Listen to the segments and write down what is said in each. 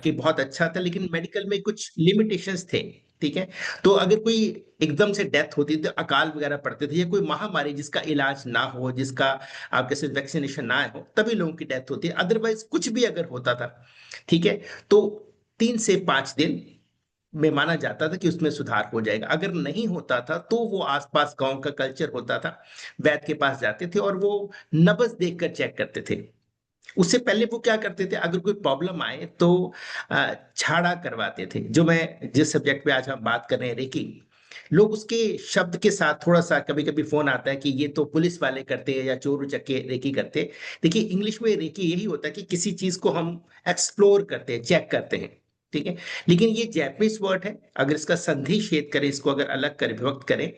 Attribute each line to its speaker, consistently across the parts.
Speaker 1: कि बहुत अच्छा था, लेकिन मेडिकल में कुछ लिमिटेशंस थे। ठीक है। तो अगर कोई एकदम से डेथ होती थी, अकाल वगैरह पड़ते थे, या कोई महामारी जिसका इलाज ना हो, जिसका आपके साथ वैक्सीनेशन ना हो, तभी लोगों की डेथ होती है। अदरवाइज कुछ भी अगर होता था, ठीक है, तो 3 से 5 दिन में माना जाता था कि उसमें सुधार हो जाएगा। अगर नहीं होता था तो वो आसपास गांव का कल्चर होता था, वैद्य के पास जाते थे और वो नब्ज देखकर चेक करते थे। उससे पहले वो क्या करते थे, अगर कोई प्रॉब्लम आए तो झाड़ा करवाते थे। जो मैं जिस सब्जेक्ट पे आज हम बात कर रहे हैं, रेकी, लोग उसके शब्द के साथ थोड़ा सा, कभी कभी फोन आता है कि ये तो पुलिस वाले करते हैं या चोर उचक्के रेकी करते हैं। देखिए, इंग्लिश में रेकी यही होता है कि किसी चीज को हम एक्सप्लोर करते हैं, चेक करते हैं। ठीक है। लेकिन ये जैपनीज वर्ड है, अगर इसका संधि छेद करें, इसको अगर अलग कर विभक्त करें,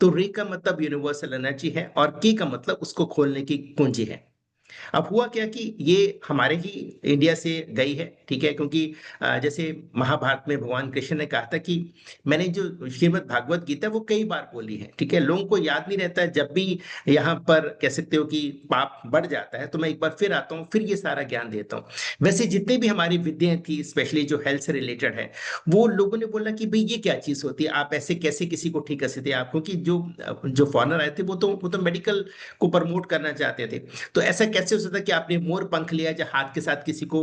Speaker 1: तो रे का मतलब यूनिवर्सल एनर्जी है और की का मतलब उसको खोलने की कुंजी है। अब हुआ क्या कि ये हमारे ही इंडिया से गई है। ठीक है। क्योंकि जैसे महाभारत में भगवान कृष्ण ने कहा था कि मैंने जो श्रीमद् भागवत गीता वो कई बार बोली है। ठीक है। लोगों को याद नहीं रहता है, जब भी यहाँ पर कह सकते हो कि पाप बढ़ जाता है तो मैं एक बार फिर आता हूँ, फिर ये सारा ज्ञान देता हूँ। वैसे जितने भी हमारी विद्याएं थी, स्पेशली जो हेल्थ से रिलेटेड है, वो लोगों ने बोला कि भाई ये क्या चीज होती है, आप ऐसे कैसे किसी को ठीक कर सकते हैं। आप क्योंकि जो जो फॉरेनर आए थे वो तो मेडिकल को प्रमोट करना चाहते थे। तो ऐसा कैसे हो सकता है कि आपने मोर पंख लिया या हाथ के साथ किसी को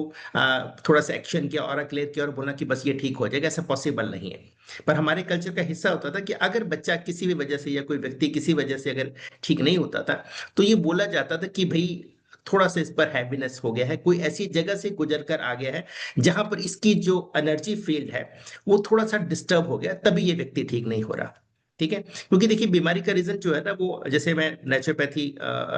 Speaker 1: थोड़ा सा एक्शन किया और क्लियर किया और बोला कि बस ये ठीक हो जाएगा, ऐसा पॉसिबल नहीं है। पर हमारे कल्चर का हिस्सा होता था कि अगर बच्चा किसी भी वजह से या कोई व्यक्ति किसी वजह से अगर ठीक नहीं होता था, तो ये बोला जाता था कि भाई थोड़ा सा इस पर हैवीनेस हो गया है, कोई ऐसी जगह से गुजर कर आ गया है जहां पर इसकी जो एनर्जी फील्ड है वो थोड़ा सा डिस्टर्ब हो गया, तभी ये व्यक्ति ठीक नहीं हो रहा। ठीक है। क्योंकि देखिए, बीमारी का रीजन जो है ना, वो जैसे मैं नेचुरोपैथी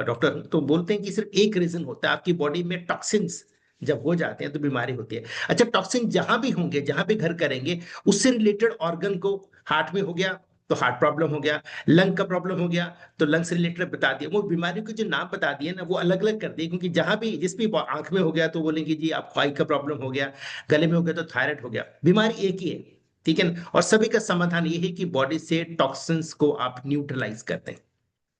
Speaker 1: डॉक्टर हूं, तो बोलते हैं कि सिर्फ एक रीजन होता है, आपकी बॉडी में टॉक्सिन्स जब हो जाते हैं तो बीमारी होती है। अच्छा, टॉक्सिन जहां भी होंगे, जहां भी घर करेंगे, उससे रिलेटेड ऑर्गन को, हार्ट में हो गया तो हार्ट प्रॉब्लम हो गया, लंग का प्रॉब्लम हो गया तो लंग से रिलेटेड बता दिया, वो बीमारियों के जो नाम बता दिए ना वो अलग अलग कर दिए। क्योंकि जहां भी, जिस भी आंख में हो गया तो बोलेंगे जी आपको आई का प्रॉब्लम हो गया, गले में हो गया तो थायराइड हो गया, बीमारी एक ही है। ठीक है ना। और सभी का समाधान ये है कि बॉडी से टॉक्सिन्स को आप न्यूट्रलाइज करते हैं।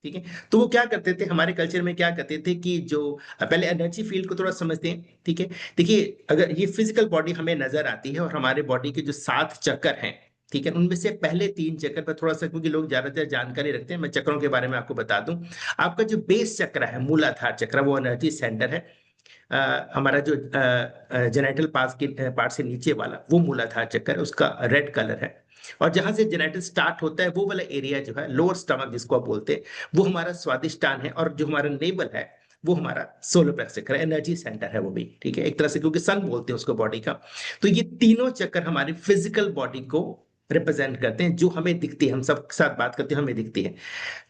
Speaker 1: ठीक है। तो वो क्या करते थे, हमारे कल्चर में क्या करते थे कि जो पहले एनर्जी फील्ड को थोड़ा समझते हैं। ठीक है। देखिए, अगर ये फिजिकल बॉडी हमें नजर आती है और हमारे बॉडी के जो 7 चक्र हैं, ठीक है, उनमें से पहले 3 चक्र पर थोड़ा सा, क्योंकि लोग ज्यादातर जानकारी रखते हैं, मैं चक्रों के बारे में आपको बता दूं। आपका जो बेस चक्र है, मूलाधार चक्र, वो एनर्जी सेंटर है। हमारा जो जेनेटल पार्ट से नीचे वाला वो मूलाधार चक्र है, उसका रेड कलर है। और जहां से जेनेटल स्टार्ट होता है वो वाला एरिया जो है, लोअर स्टमक जिसको आप बोलते हैं, वो हमारा स्वादिष्टान है। और जो हमारा नेबल है वो हमारा सोलर प्लेक्स चक्र है, एनर्जी सेंटर है वो भी। ठीक है। एक तरह से, क्योंकि सन बोलते हैं उसको बॉडी का। तो ये तीनों चक्कर हमारी फिजिकल बॉडी को रिप्रेजेंट करते हैं, जो हमें दिखती है, हम सब साथ बात करते हैं, हमें दिखती है।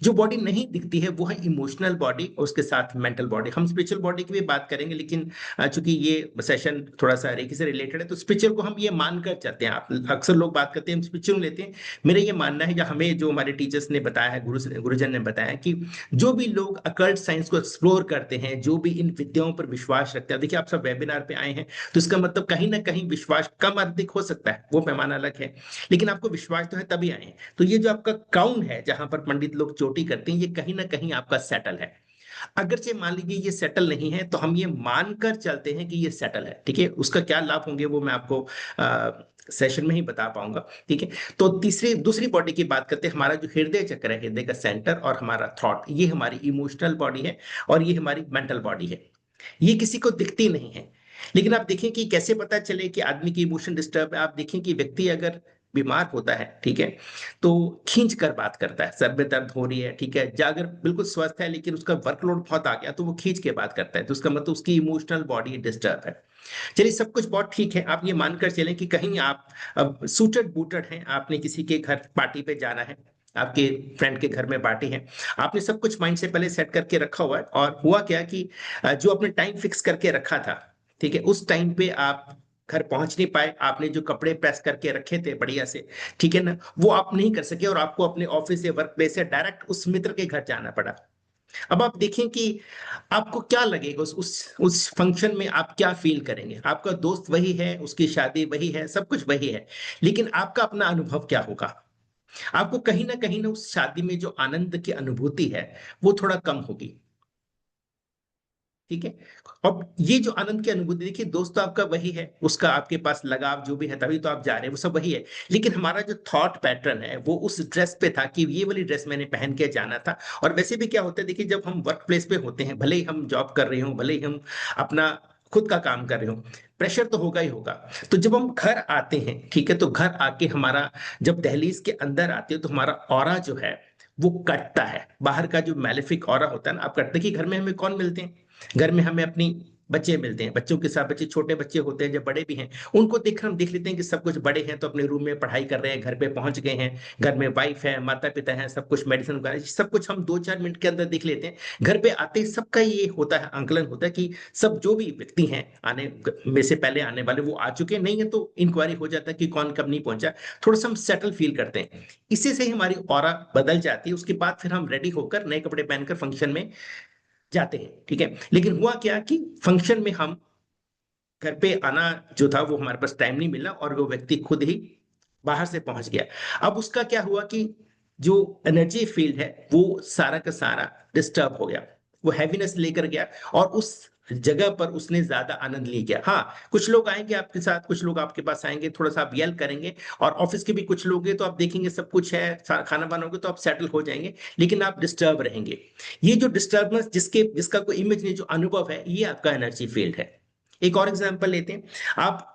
Speaker 1: जो बॉडी नहीं दिखती है वो है इमोशनल बॉडी और उसके साथ मेंटल बॉडी। हम स्पिरिचुअल बॉडी की भी बात करेंगे, लेकिन चूंकि ये सेशन थोड़ा सा रेकी से रिलेटेड है तो स्पिरिचुअल को हम ये मानकर चलते हैं। आप अक्सर लोग बात करते हैं हम स्पिरिचुअल लेते हैं। मेरा ये मानना है, या हमें जो हमारे टीचर्स ने बताया है, गुरुजन ने बताया कि जो भी लोग अकल्ट साइंस को एक्सप्लोर करते हैं, जो भी इन विद्याओं पर विश्वास रखते हैं, देखिए आप सब वेबिनार पे आए हैं तो इसका मतलब कहीं ना कहीं विश्वास कम अधिक हो सकता है, वो पैमाना अलग है, लेकिन आपको विश्वास तो है तभी आए हैं। तो ये जो आपका काउन है जहां पर पंडित लोग चोटी करते हैं, ये कहीं ना कहीं आपका सेटल है। अगर से मान लीजिए ये सेटल नहीं है तो हम ये मानकर चलते हैं कि ये सेटल है। ठीक है। उसका क्या लाभ होंगे वो मैं आपको सेशन में ही बता पाऊंगा। ठीक है। तो तीसरी दूसरी बॉडी की बात करते हैं, हमारा जो हृदय चक्र है, हृदय का सेंटर और हमारा थॉट, ये हमारी इमोशनल बॉडी है और ये हमारी मेंटल बॉडी है। ये किसी को दिखती नहीं है, लेकिन आप देखें कि कैसे पता चले कि आदमी की इमोशन डिस्टर्ब है। आप देखें कि व्यक्ति अगर बीमार होता है, ठीक है, तो खींच कर बात करता है, सर में दर्द हो रही है, ठीक है, या अगर बिल्कुल स्वस्थ है लेकिन उसका वर्कलोड बहुत आ गया तो वो खींच के बात करता है, तो उसका मतलब उसकी इमोशनल बॉडी डिस्टर्ब है। चलिए, सब कुछ बहुत ठीक है, आप ये मानकर चलें कि कहीं आप अब सूटेड बूटेड हैं, आपने किसी के घर पार्टी पे जाना है, आपके फ्रेंड के घर में पार्टी है, आपने सब कुछ माइंड से पहले सेट करके रखा हुआ है, और हुआ क्या कि जो आपने टाइम फिक्स करके रखा था, ठीक है, उस टाइम पे आप घर पहुंच नहीं पाए, आपने जो कपड़े प्रेस करके रखे थे बढ़िया से, ठीक है ना, वो आप नहीं कर सके और आपको अपने ऑफिस या वर्क प्लेस से डायरेक्ट उस मित्र के घर जाना पड़ा। अब आप देखें कि आपको क्या लगेगा, उस फंक्शन में आप क्या फील करेंगे। आपका दोस्त वही है, उसकी शादी वही है, सब कुछ वही है, लेकिन आपका अपना अनुभव क्या होगा। आपको कहीं ना उस शादी में जो आनंद की अनुभूति है वो थोड़ा कम होगी। ठीक है। अब ये जो आनंद की अनुभूति, देखिए दोस्त तो आपका वही है, उसका आपके पास लगाव जो भी है तभी तो आप जा रहे हैं, वो सब वही है। लेकिन हमारा जो थॉट पैटर्न है वो उस ड्रेस पे था कि ये वाली ड्रेस मैंने पहन के जाना था। और वैसे भी क्या होता है, देखिए जब हम वर्क प्लेस पे होते हैं, भले ही हम जॉब कर रहे हो, भले ही हम अपना खुद का काम कर रहे हो, प्रेशर तो होगा ही होगा। तो जब हम घर आते हैं, ठीक है, तो घर आके हमारा जब दहलीज के अंदर आते हो तो हमारा ऑरा जो है वो कटता है। बाहर का जो मैलेफिक ऑरा होता है ना, आप कटते कि घर में हमें कौन मिलते हैं, घर में हमें अपनी बच्चे मिलते हैं, बच्चों के साथ, बच्चे छोटे बच्चे होते हैं जब बड़े भी हैं, उनको देखकर हम देख लेते हैं कि सब कुछ बड़े हैं तो अपने रूम में पढ़ाई कर रहे हैं, घर पे पहुंच गए हैं, घर में वाइफ है, माता पिता है, सब कुछ मेडिसिन वगैरह सब कुछ हम 2-4 मिनट के अंदर देख लेते हैं। घर पे आते ही सबका ये होता है, आंकलन होता है कि सब जो भी व्यक्ति हैं आने में से पहले आने वाले वो आ चुके नहीं है, तो इंक्वायरी हो जाता है कि कौन कब नहीं पहुंचा। थोड़ा सा हम सेटल फील करते हैं, इसी से ही हमारी ऑरा बदल जाती है। उसके बाद फिर हम रेडी होकर नए कपड़े पहनकर फंक्शन में जाते हैं, ठीक है। लेकिन हुआ क्या कि फंक्शन में हम घर पे आना जो था वो हमारे पास टाइम नहीं मिला, और वो व्यक्ति खुद ही बाहर से पहुंच गया। अब उसका क्या हुआ कि जो एनर्जी फील्ड है वो सारा का सारा डिस्टर्ब हो गया, वो हैवीनेस लेकर गया, और उस जगह पर उसने ज्यादा आनंद ले गया। हाँ, कुछ लोग आएंगे आपके साथ, कुछ लोग आपके पास आएंगे, थोड़ा सा आप येल करेंगे, और ऑफिस के भी कुछ लोग हैं तो आप देखेंगे सब कुछ है, खाना बनाओगे तो आप सेटल हो जाएंगे, लेकिन आप डिस्टर्ब रहेंगे। ये जो डिस्टर्बेंस जिसका कोई इमेज नहीं, जो अनुभव है, ये आपका एनर्जी फील्ड है। एक और एग्जांपल लेते हैं। आप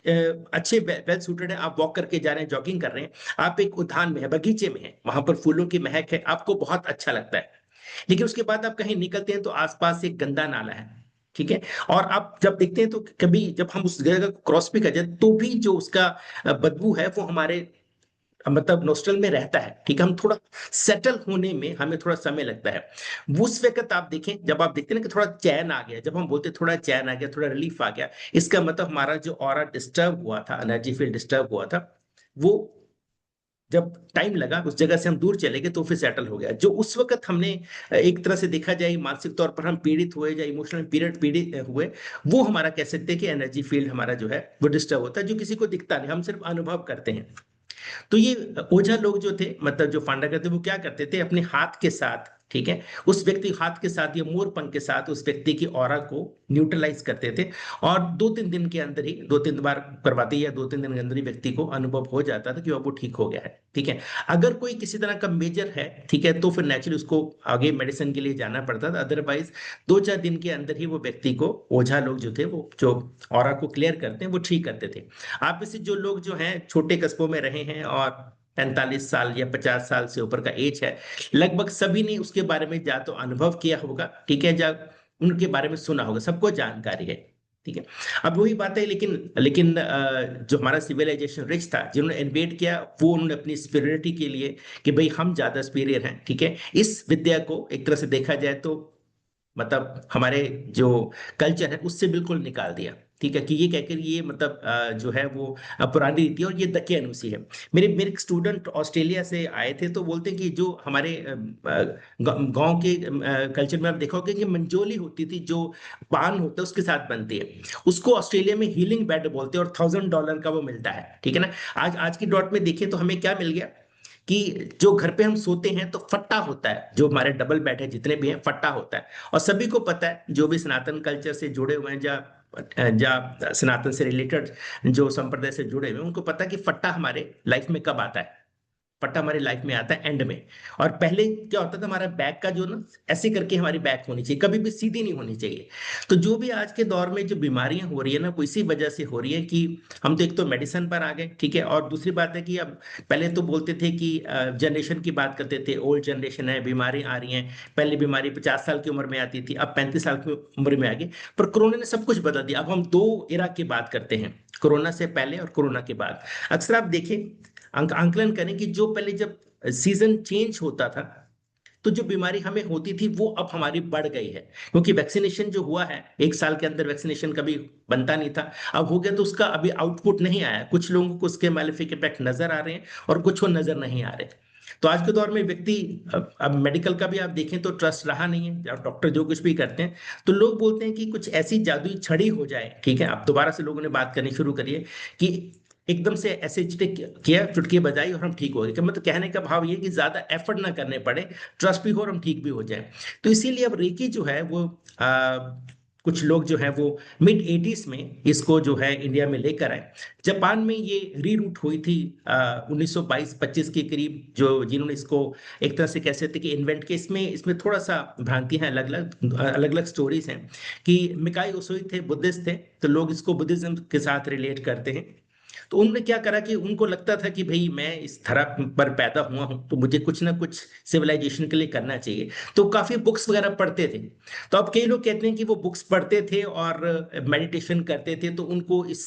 Speaker 1: अ, अच्छे वेल सूटेड है, आप वॉक करके जा रहे हैं, जॉगिंग कर रहे हैं, आप एक उद्यान में है, बगीचे में है, वहां पर फूलों की महक है, आपको बहुत अच्छा लगता है। लेकिन उसके बाद आप कहीं निकलते हैं तो आसपास एक गंदा नाला है, ठीक है। और आप जब देखते हैं तो कभी जब हम उस जगह को क्रॉस भी कर जाए तो भी जो उसका बदबू है वो हमारे मतलब नोस्ट्रल में रहता है, ठीक है। हम थोड़ा सेटल होने में हमें थोड़ा समय लगता है। उस वक्त आप देखें, जब आप देखते हैं ना कि थोड़ा चैन आ गया, जब हम बोलते हैं थोड़ा चैन आ गया, थोड़ा रिलीफ आ गया, इसका मतलब हमारा जो ऑरा डिस्टर्ब हुआ था, एनर्जी फील्ड डिस्टर्ब हुआ था, वो जब टाइम लगा उस जगह से हम दूर चले गए तो फिर सेटल हो गया। जो उस वक्त हमने एक तरह से देखा जाए मानसिक तौर पर हम पीड़ित हुए या इमोशनल पीरियड पीड़ित हुए, वो हमारा कह सकते हैं कि एनर्जी फील्ड हमारा जो है वो डिस्टर्ब होता है, जो किसी को दिखता नहीं, हम सिर्फ अनुभव करते हैं। तो ये ओझा लोग जो थे, मतलब जो फांडा करते, वो क्या करते थे, अपने हाथ के साथ, ठीक है, उस व्यक्ति हाथ के साथ या मोर पंख के साथ उस व्यक्ति की ऑरा को न्यूट्रलाइज करते थे। और 2-3 दिन के अंदर ही, 2-3 बार करवाते या 2-3 दिन के अंदर ही व्यक्ति को अनुभव हो जाता था कि अब वो ठीक हो गया है, ठीक है। अगर कोई किसी तरह का मेजर है, ठीक है, तो फिर नेचुरली उसको आगे मेडिसिन के लिए जाना पड़ता था। अदरवाइज 2-4 दिन के अंदर ही वो व्यक्ति को ओझा लोग जो थे, वो जो ऑरा को क्लियर करते हैं, वो ठीक करते थे। आप में से जो लोग जो हैं छोटे कस्बों में रहे हैं और 45 साल या 50 साल से ऊपर का एज है, लगभग सभी ने उसके बारे में जा तो अनुभव किया होगा, ठीक है, जा उनके बारे में सुना होगा, सबको जानकारी है, ठीक है। अब वही बात है, लेकिन लेकिन जो हमारा सिविलाइजेशन रिच था, जिन्होंने इन्वेट किया, वो उन्होंने अपनी स्पिरिटी के लिए कि भाई हम ज्यादा सुपीरियर हैं, ठीक है, इस विद्या को एक तरह से देखा जाए तो मतलब हमारे जो कल्चर है उससे बिल्कुल निकाल दिया, ठीक है, कि ये कहकर ये मतलब जो है वो पुरानी रीति है और ये दक्के अनुसी है। मेरे मेरे स्टूडेंट ऑस्ट्रेलिया से आए थे तो बोलते हैं कि जो हमारे गांव के कल्चर में आप देखोगे कि मंजोली होती थी, जो पान होता है उसके साथ बनती है, उसको ऑस्ट्रेलिया में हीलिंग बेड बोलते हैं, और $1000 का वो मिलता है, ठीक है ना। आज आज की डॉट में देखें तो हमें क्या मिल गया कि जो घर पे हम सोते हैं तो फट्टा होता है, जो हमारे डबल बेड है जितने भी हैं, फट्टा होता है। और सभी को पता है, जो भी सनातन कल्चर से जुड़े हुए हैं, या सनातन से रिलेटेड जो संप्रदाय से जुड़े हुए हैं, उनको पता है कि फट्टा हमारे लाइफ में कब आता है। पट्टा हमारी लाइफ में आता है एंड में। और पहले क्या होता था, हमारा बैक का जो ना, ऐसे करके हमारी बैक होनी चाहिए, कभी भी सीधी नहीं होनी चाहिए। तो जो भी आज के दौर में जो बीमारियां हो रही है ना, वो इसी वजह से हो रही है कि हम तो एक तो मेडिसिन पर आ गए, ठीक है, और दूसरी बात है कि अब पहले तो बोलते थे कि जनरेशन की बात करते थे, ओल्ड जनरेशन है, बीमारी आ रही है। पहले बीमारी 50 साल की उम्र में आती थी, अब 35 साल की उम्र में आ गई। पर कोरोना ने सब कुछ बदल दिया। अब हम दो इरा की बात करते हैं, कोरोना से पहले और कोरोना के बाद। अक्सर आप देखें, आंकलन करें कि जो पहले जब सीजन चेंज होता था तो जो बीमारी हमें होती थी वो अब हमारी बढ़ गई है, क्योंकि वैक्सीनेशन जो हुआ है, 1 साल के अंदर वैक्सीनेशन कभी बनता नहीं था, अब हो गया, तो उसका अभी आउटपुट नहीं आया। कुछ लोगों को उसके मैलिफिक इफेक्ट नजर आ रहे हैं और कुछ को नजर नहीं आ रहे। तो आज के दौर में व्यक्ति, अब मेडिकल का भी आप देखें तो ट्रस्ट रहा नहीं है, अब डॉक्टर जो कुछ भी करते हैं, तो लोग बोलते हैं कि कुछ ऐसी जादुई छड़ी हो जाए, ठीक है, अब दोबारा से लोगों ने बात करनी शुरू करी है कि एकदम से ऐसे किया, चुटकी बजाई और हम ठीक हो गए। कि मतलब कहने का भाव ये कि ज्यादा एफर्ट ना करने पड़े, ट्रस्ट भी हो और हम ठीक भी हो जाए। तो इसीलिए अब रेकी जो है वो आ, कुछ लोग जो है वो मिड 80s में इसको जो है इंडिया में लेकर आए। जापान में ये रीरूट हुई थी 1922-25 के करीब, जो जिन्होंने इसको एक तरह से कह सकते हैं कि इन्वेंट किया। इसमें इसमें थोड़ा सा भ्रांतियां हैं, अलग अलग स्टोरीज हैं। कि मिकाई ओसोई थे, बुद्धिस्ट थे, तो लोग इसको बुद्धिज्म के साथ रिलेट करते हैं। तो उन्होंने क्या करा कि उनको लगता था कि भाई मैं इस धरा पर पैदा हुआ हूं, तो मुझे कुछ ना कुछ सिविलाइजेशन के लिए करना चाहिए। तो काफी बुक्स वगैरह पढ़ते थे। तो अब कई लोग कहते हैं कि वो बुक्स पढ़ते थे और मेडिटेशन करते थे, तो उनको इस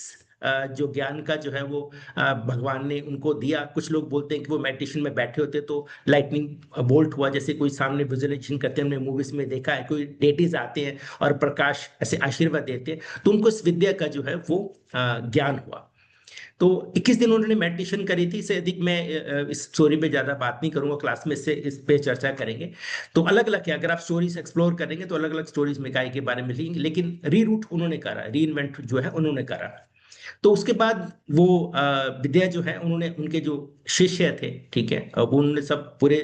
Speaker 1: जो ज्ञान का जो है वो भगवान ने उनको दिया। कुछ लोग बोलते हैं कि वो मेडिटेशन में बैठे होते तो लाइटनिंग बोल्ट हुआ, जैसे कोई सामने विजुअलाइजेशन करते हैं, हमने मूवीज में देखा है, कोई डेटीज आते हैं और प्रकाश ऐसे आशीर्वाद देते हैं, तो उनको इस विद्या का जो है वो ज्ञान हुआ। तो 21 दिन उन्होंने मेडिटेशन करी थी। इससे अधिक मैं इस स्टोरी पे ज्यादा बात नहीं करूंगा, क्लास में इससे इस पे चर्चा करेंगे। तो अलग अलग है, अगर आप स्टोरीज एक्सप्लोर करेंगे तो अलग अलग स्टोरीज मिकाई के बारे में लिखेंगे, लेकिन रीरूट उन्होंने करा, री इन्वेंट जो है उन्होंने करा। तो उसके बाद वो विद्या जो है उन्होंने, उनके जो शिष्य थे, ठीक है, अब उन्होंने सब पूरे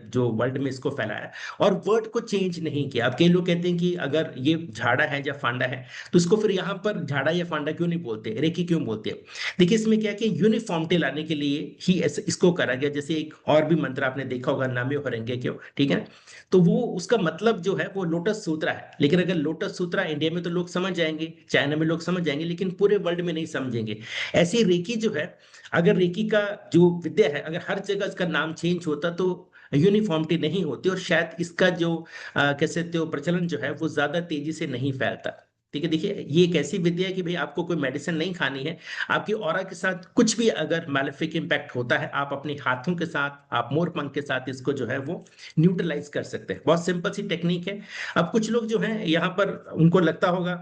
Speaker 1: जो वर्ल्ड में इसको फैलाया और वर्ड को चेंज नहीं किया। अब कई लोग कहते हैं कि अगर ये झाड़ा है या फांडा है, तो इसको फिर यहाँ पर झाड़ा या फांडा क्यों नहीं बोलते, रेकी क्यों बोलते हैं? देखिए इसमें क्या है कि यूनिफॉर्मिटी लाने के लिए ही इसको करा गया। जैसे एक और भी मंत्र आपने देखा होगा, नाम्यो हरेंगे क्यों, ठीक है। तो वो उसका मतलब जो है वो लोटस सूत्रा है, लेकिन अगर लोटस सूत्रा इंडिया में तो लोग समझ जाएंगे, चाइना में लोग समझ जाएंगे, लेकिन पूरे वर्ल्ड में नहीं समझेंगे। ऐसी रेकी जो है, अगर रेकी का जो विद्या है, अगर हर जगह इसका नाम चेंज होता तो यूनिफॉर्मिटी नहीं होती, और शायद इसका जो कह सकते हो प्रचलन जो है वो ज्यादा तेजी से नहीं फैलता। ठीक है, देखिए ये एक ऐसी विद्या है कि भाई आपको कोई मेडिसिन नहीं खानी है, आपकी ऑरा के साथ कुछ भी अगर मैलेफिक इम्पैक्ट होता है, आप अपने हाथों के साथ, आप मोर पंख के साथ इसको जो है वो न्यूट्रलाइज कर सकते हैं। बहुत सिंपल सी टेक्निक है। अब कुछ लोग जो हैं यहाँ पर उनको लगता होगा,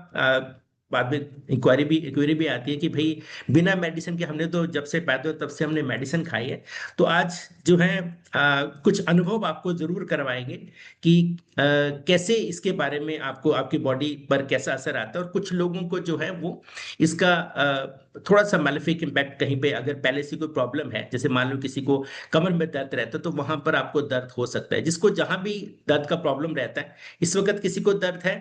Speaker 1: बाद में इंक्वायरी भी आती है कि भाई बिना मेडिसिन के, हमने तो जब से पैदा हुए तब से हमने मेडिसिन खाई है। तो आज जो है कुछ अनुभव आपको जरूर करवाएंगे कि कैसे इसके बारे में आपको, आपकी बॉडी पर कैसा असर आता है। और कुछ लोगों को जो है वो इसका थोड़ा सा मैलेफिक इम्पैक्ट, कहीं पे अगर पहले से कोई प्रॉब्लम है, जैसे मान लो किसी को कमर में दर्द रहता है, तो वहां पर आपको दर्द हो सकता है। जिसको जहां भी दर्द का प्रॉब्लम रहता है, इस वक्त किसी को दर्द है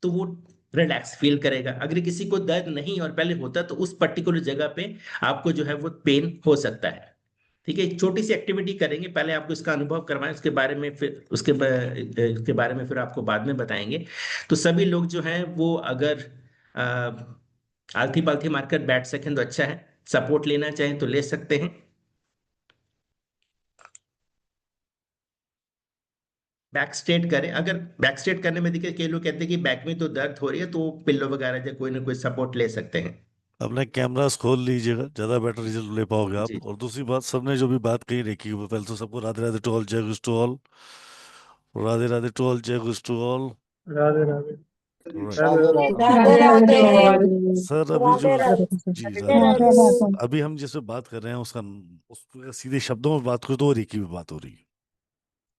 Speaker 1: तो वो रिलैक्स फील करेगा। अगर किसी को दर्द नहीं और पहले होता, तो उस पर्टिकुलर जगह पे आपको जो है वो पेन हो सकता है। ठीक है, एक छोटी सी एक्टिविटी करेंगे, पहले आपको इसका अनुभव करवाएं, उसके बारे में फिर उसके बारे में फिर आपको बाद में बताएंगे। तो सभी लोग जो हैं वो अगर आलथी पालथी मारकर बैठ सकें तो अच्छा है, सपोर्ट लेना चाहें तो ले सकते हैं। बैक स्ट्रेट करें, अगर बैक स्ट्रेट करने में देखिए कई लोग कहते हैं कि बैक में तो दर्द हो रही है, तो पिल्लो वगैरह या कोई ना कोई सपोर्ट ले सकते हैं।
Speaker 2: अपने कैमरास खोल लीजिएगा, ज़्यादा बेटर रिजल्ट ले पाओगे आप।
Speaker 1: जी।
Speaker 2: और दूसरी बात, सबने जो भी बात कही रेकी के ऊपर, पहले तो सबको राधे राधे टू ऑल, जय गुरु to all, Radhe Radhe to all, जय गुरु to all.
Speaker 3: Radhe Radhe.
Speaker 2: Right.
Speaker 3: Radhe
Speaker 2: अब
Speaker 4: राधे राधे।
Speaker 2: सर, अभी जो,
Speaker 4: राधे राधे।
Speaker 2: जी राधे
Speaker 4: राधे
Speaker 2: राधे,
Speaker 4: राधे।
Speaker 2: अभी हम जिस पे बात कर रहे हैं उसका, उस पे सीधे शब्दों में बात करूँ तो वो रेकी पे बात हो रही है।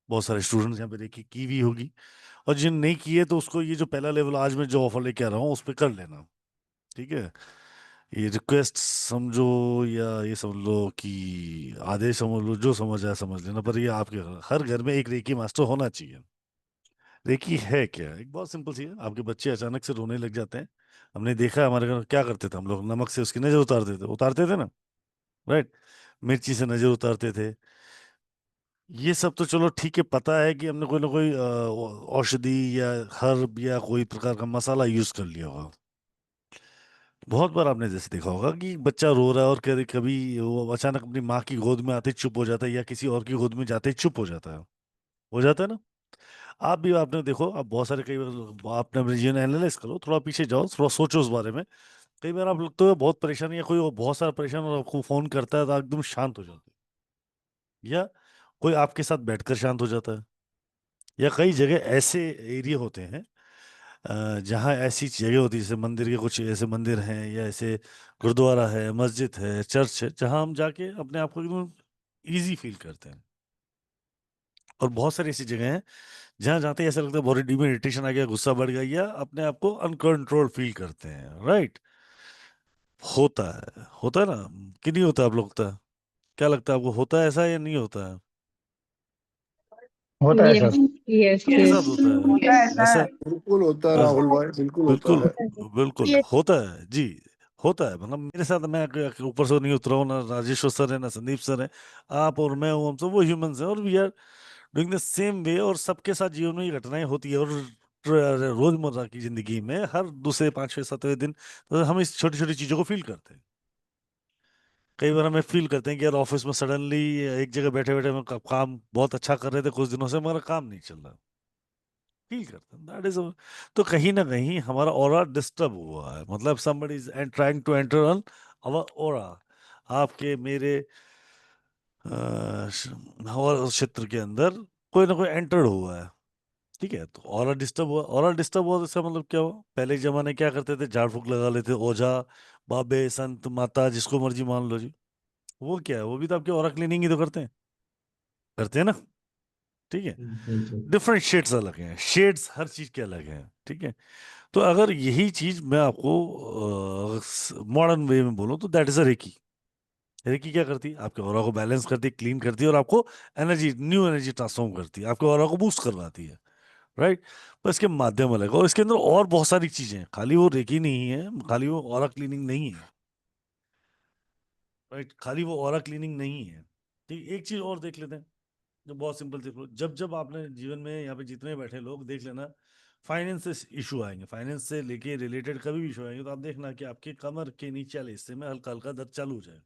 Speaker 2: बहुत सारे स्टूडेंट्स यहाँ पे रेकी की भी होगी, और जिन नहीं की है तो उसको ये जो पहला लेवल आज मैं जो ऑफर लेके आ रहा हूँ उस पर कर लेना। ठीक है, ये रिक्वेस्ट समझो या ये समझ लो कि आदेश समझ लो, जो समझ आया समझ लेना, पर ये आपके हर घर में एक रेकी मास्टर होना चाहिए। रेकी है क्या? एक बहुत सिंपल सी है। आपके बच्चे अचानक से रोने लग जाते हैं, हमने देखा है हमारे घर क्या करते थे हम लोग, नमक से उसकी नजर उतारते थे ना, राइट, मिर्ची से नजर उतारते थे। ये सब तो चलो ठीक है, पता है कि हमने कोई ना कोई औषधि या हर्ब या कोई प्रकार का मसाला यूज कर लिया होगा। बहुत बार आपने जैसे देखा होगा कि बच्चा रो रहा है और कभी कभी वो अचानक अपनी माँ की गोद में आते ही चुप हो जाता है, या किसी और की गोद में जाते ही चुप हो जाता है ना। आप भी, आपने देखो, आप बहुत सारे, कई बार आपने अपने जीवन एनालाइज करो, थोड़ा पीछे जाओ, थोड़ा सोचो उस बारे में। कई बार आप लगते हो बहुत परेशान, या कोई बहुत सारा परेशान और आपको फोन करता है तो आप एकदम शांत हो जाते हैं, या कोई आपके साथ बैठकर शांत हो जाता है। या कई जगह ऐसे एरिया होते हैं जहाँ ऐसी जगह होती है, जैसे मंदिर के कुछ ऐसे मंदिर हैं, या ऐसे गुरुद्वारा है, मस्जिद है, चर्च है, जहाँ हम जाके अपने आप को एकदम ईजी फील करते हैं। और बहुत सारी ऐसी जगह हैं जहाँ जाते ही ऐसा लगता है बॉडी में इरिटेशन आ गया, गुस्सा बढ़ गया, या अपने आप को अनकंट्रोल फील करते हैं, राइट। होता है ना। कि नहीं होता? आप लोग लगता है, क्या लगता है आपको, होता है ऐसा या नहीं होता है?
Speaker 3: होता है
Speaker 4: यस
Speaker 3: सर।
Speaker 4: यस
Speaker 2: सबके
Speaker 4: यस।
Speaker 2: साथ होता है
Speaker 3: होता है
Speaker 2: ऐसा।
Speaker 3: सर।
Speaker 5: बिल्कुल होता है
Speaker 2: बस
Speaker 5: राहुल भाई, बिल्कुल होता
Speaker 2: बिल्कुल
Speaker 5: है।
Speaker 2: बिल्कुल होता है जी, होता है। मतलब मेरे साथ, मैं ऊपर से नहीं उतरा हूँ, ना राजेश्वर सर है ना संदीप सर है, आप और मैं हूँ, हम सब वो ह्यूमंस हैं, और we are doing the same way. और सबके साथ जीवन में ये घटनाएं होती है, और रोजमर्रा की जिंदगी में हर दूसरे पांचवें सातवें दिन तो हम इस छोटी छोटी चीजों को फील करते हैं। कई बार हमें फील करते हैं कि यार ऑफिस में सडनली एक जगह बैठे बैठे हम काम बहुत अच्छा कर रहे थे कुछ दिनों से, हमारा काम नहीं चल रहा, फील करते हैं दैट इज। तो कहीं ना कहीं हमारा ऑरा डिस्टर्ब हुआ है, मतलब somebody is trying to enter on our aura, आपके मेरे हमारे क्षेत्र के अंदर कोई ना कोई एंटर्ड हुआ है। ठीक है, तो ऑरा डिस्टर्ब हुआ, ऑरा डिस्टर्ब हुआ तो इसका मतलब क्या हुआ? पहले के जमाने क्या करते थे, झाड़ फूक लगा लेते, ओझा बाबे संत माता जिसको मर्जी मान लो जी, वो क्या है, वो भी तो आपके ऑरा क्लीनिंग ही तो करते हैं ना। ठीक है, डिफरेंट शेड्स अलग हैं, शेड्स हर चीज के अलग हैं। ठीक है, तो अगर यही चीज मैं आपको मॉडर्न वे में बोलूं तो that is a reiki. Reiki क्या करती है? आपके ऑरा को बैलेंस करती है, क्लीन करती है, और आपको एनर्जी, न्यू एनर्जी ट्रांसफॉर्म करती है, आपके ऑरा को बूस्ट करवाती है। राइट, पर इसके माध्यम अलग है, और इसके अंदर और बहुत सारी चीजें हैं, खाली वो रेकी नहीं है, खाली वो ऑरा क्लीनिंग नहीं है। राइट, खाली वो ऑरा क्लीनिंग नहीं है। ठीक, एक चीज और देख लेते हैं जो बहुत सिंपल, देख लो, जब जब आपने जीवन में यहाँ पे जितने बैठे लोग देख लेना, फाइनेंस से इशू आएंगे, फाइनेंस से लेके रिलेटेड कभी भी इशू आएंगे, तो आप देखना कि आपके कमर के नीचे वाले हिस्से में हल्का हल्का दर्द चालू हो जाए,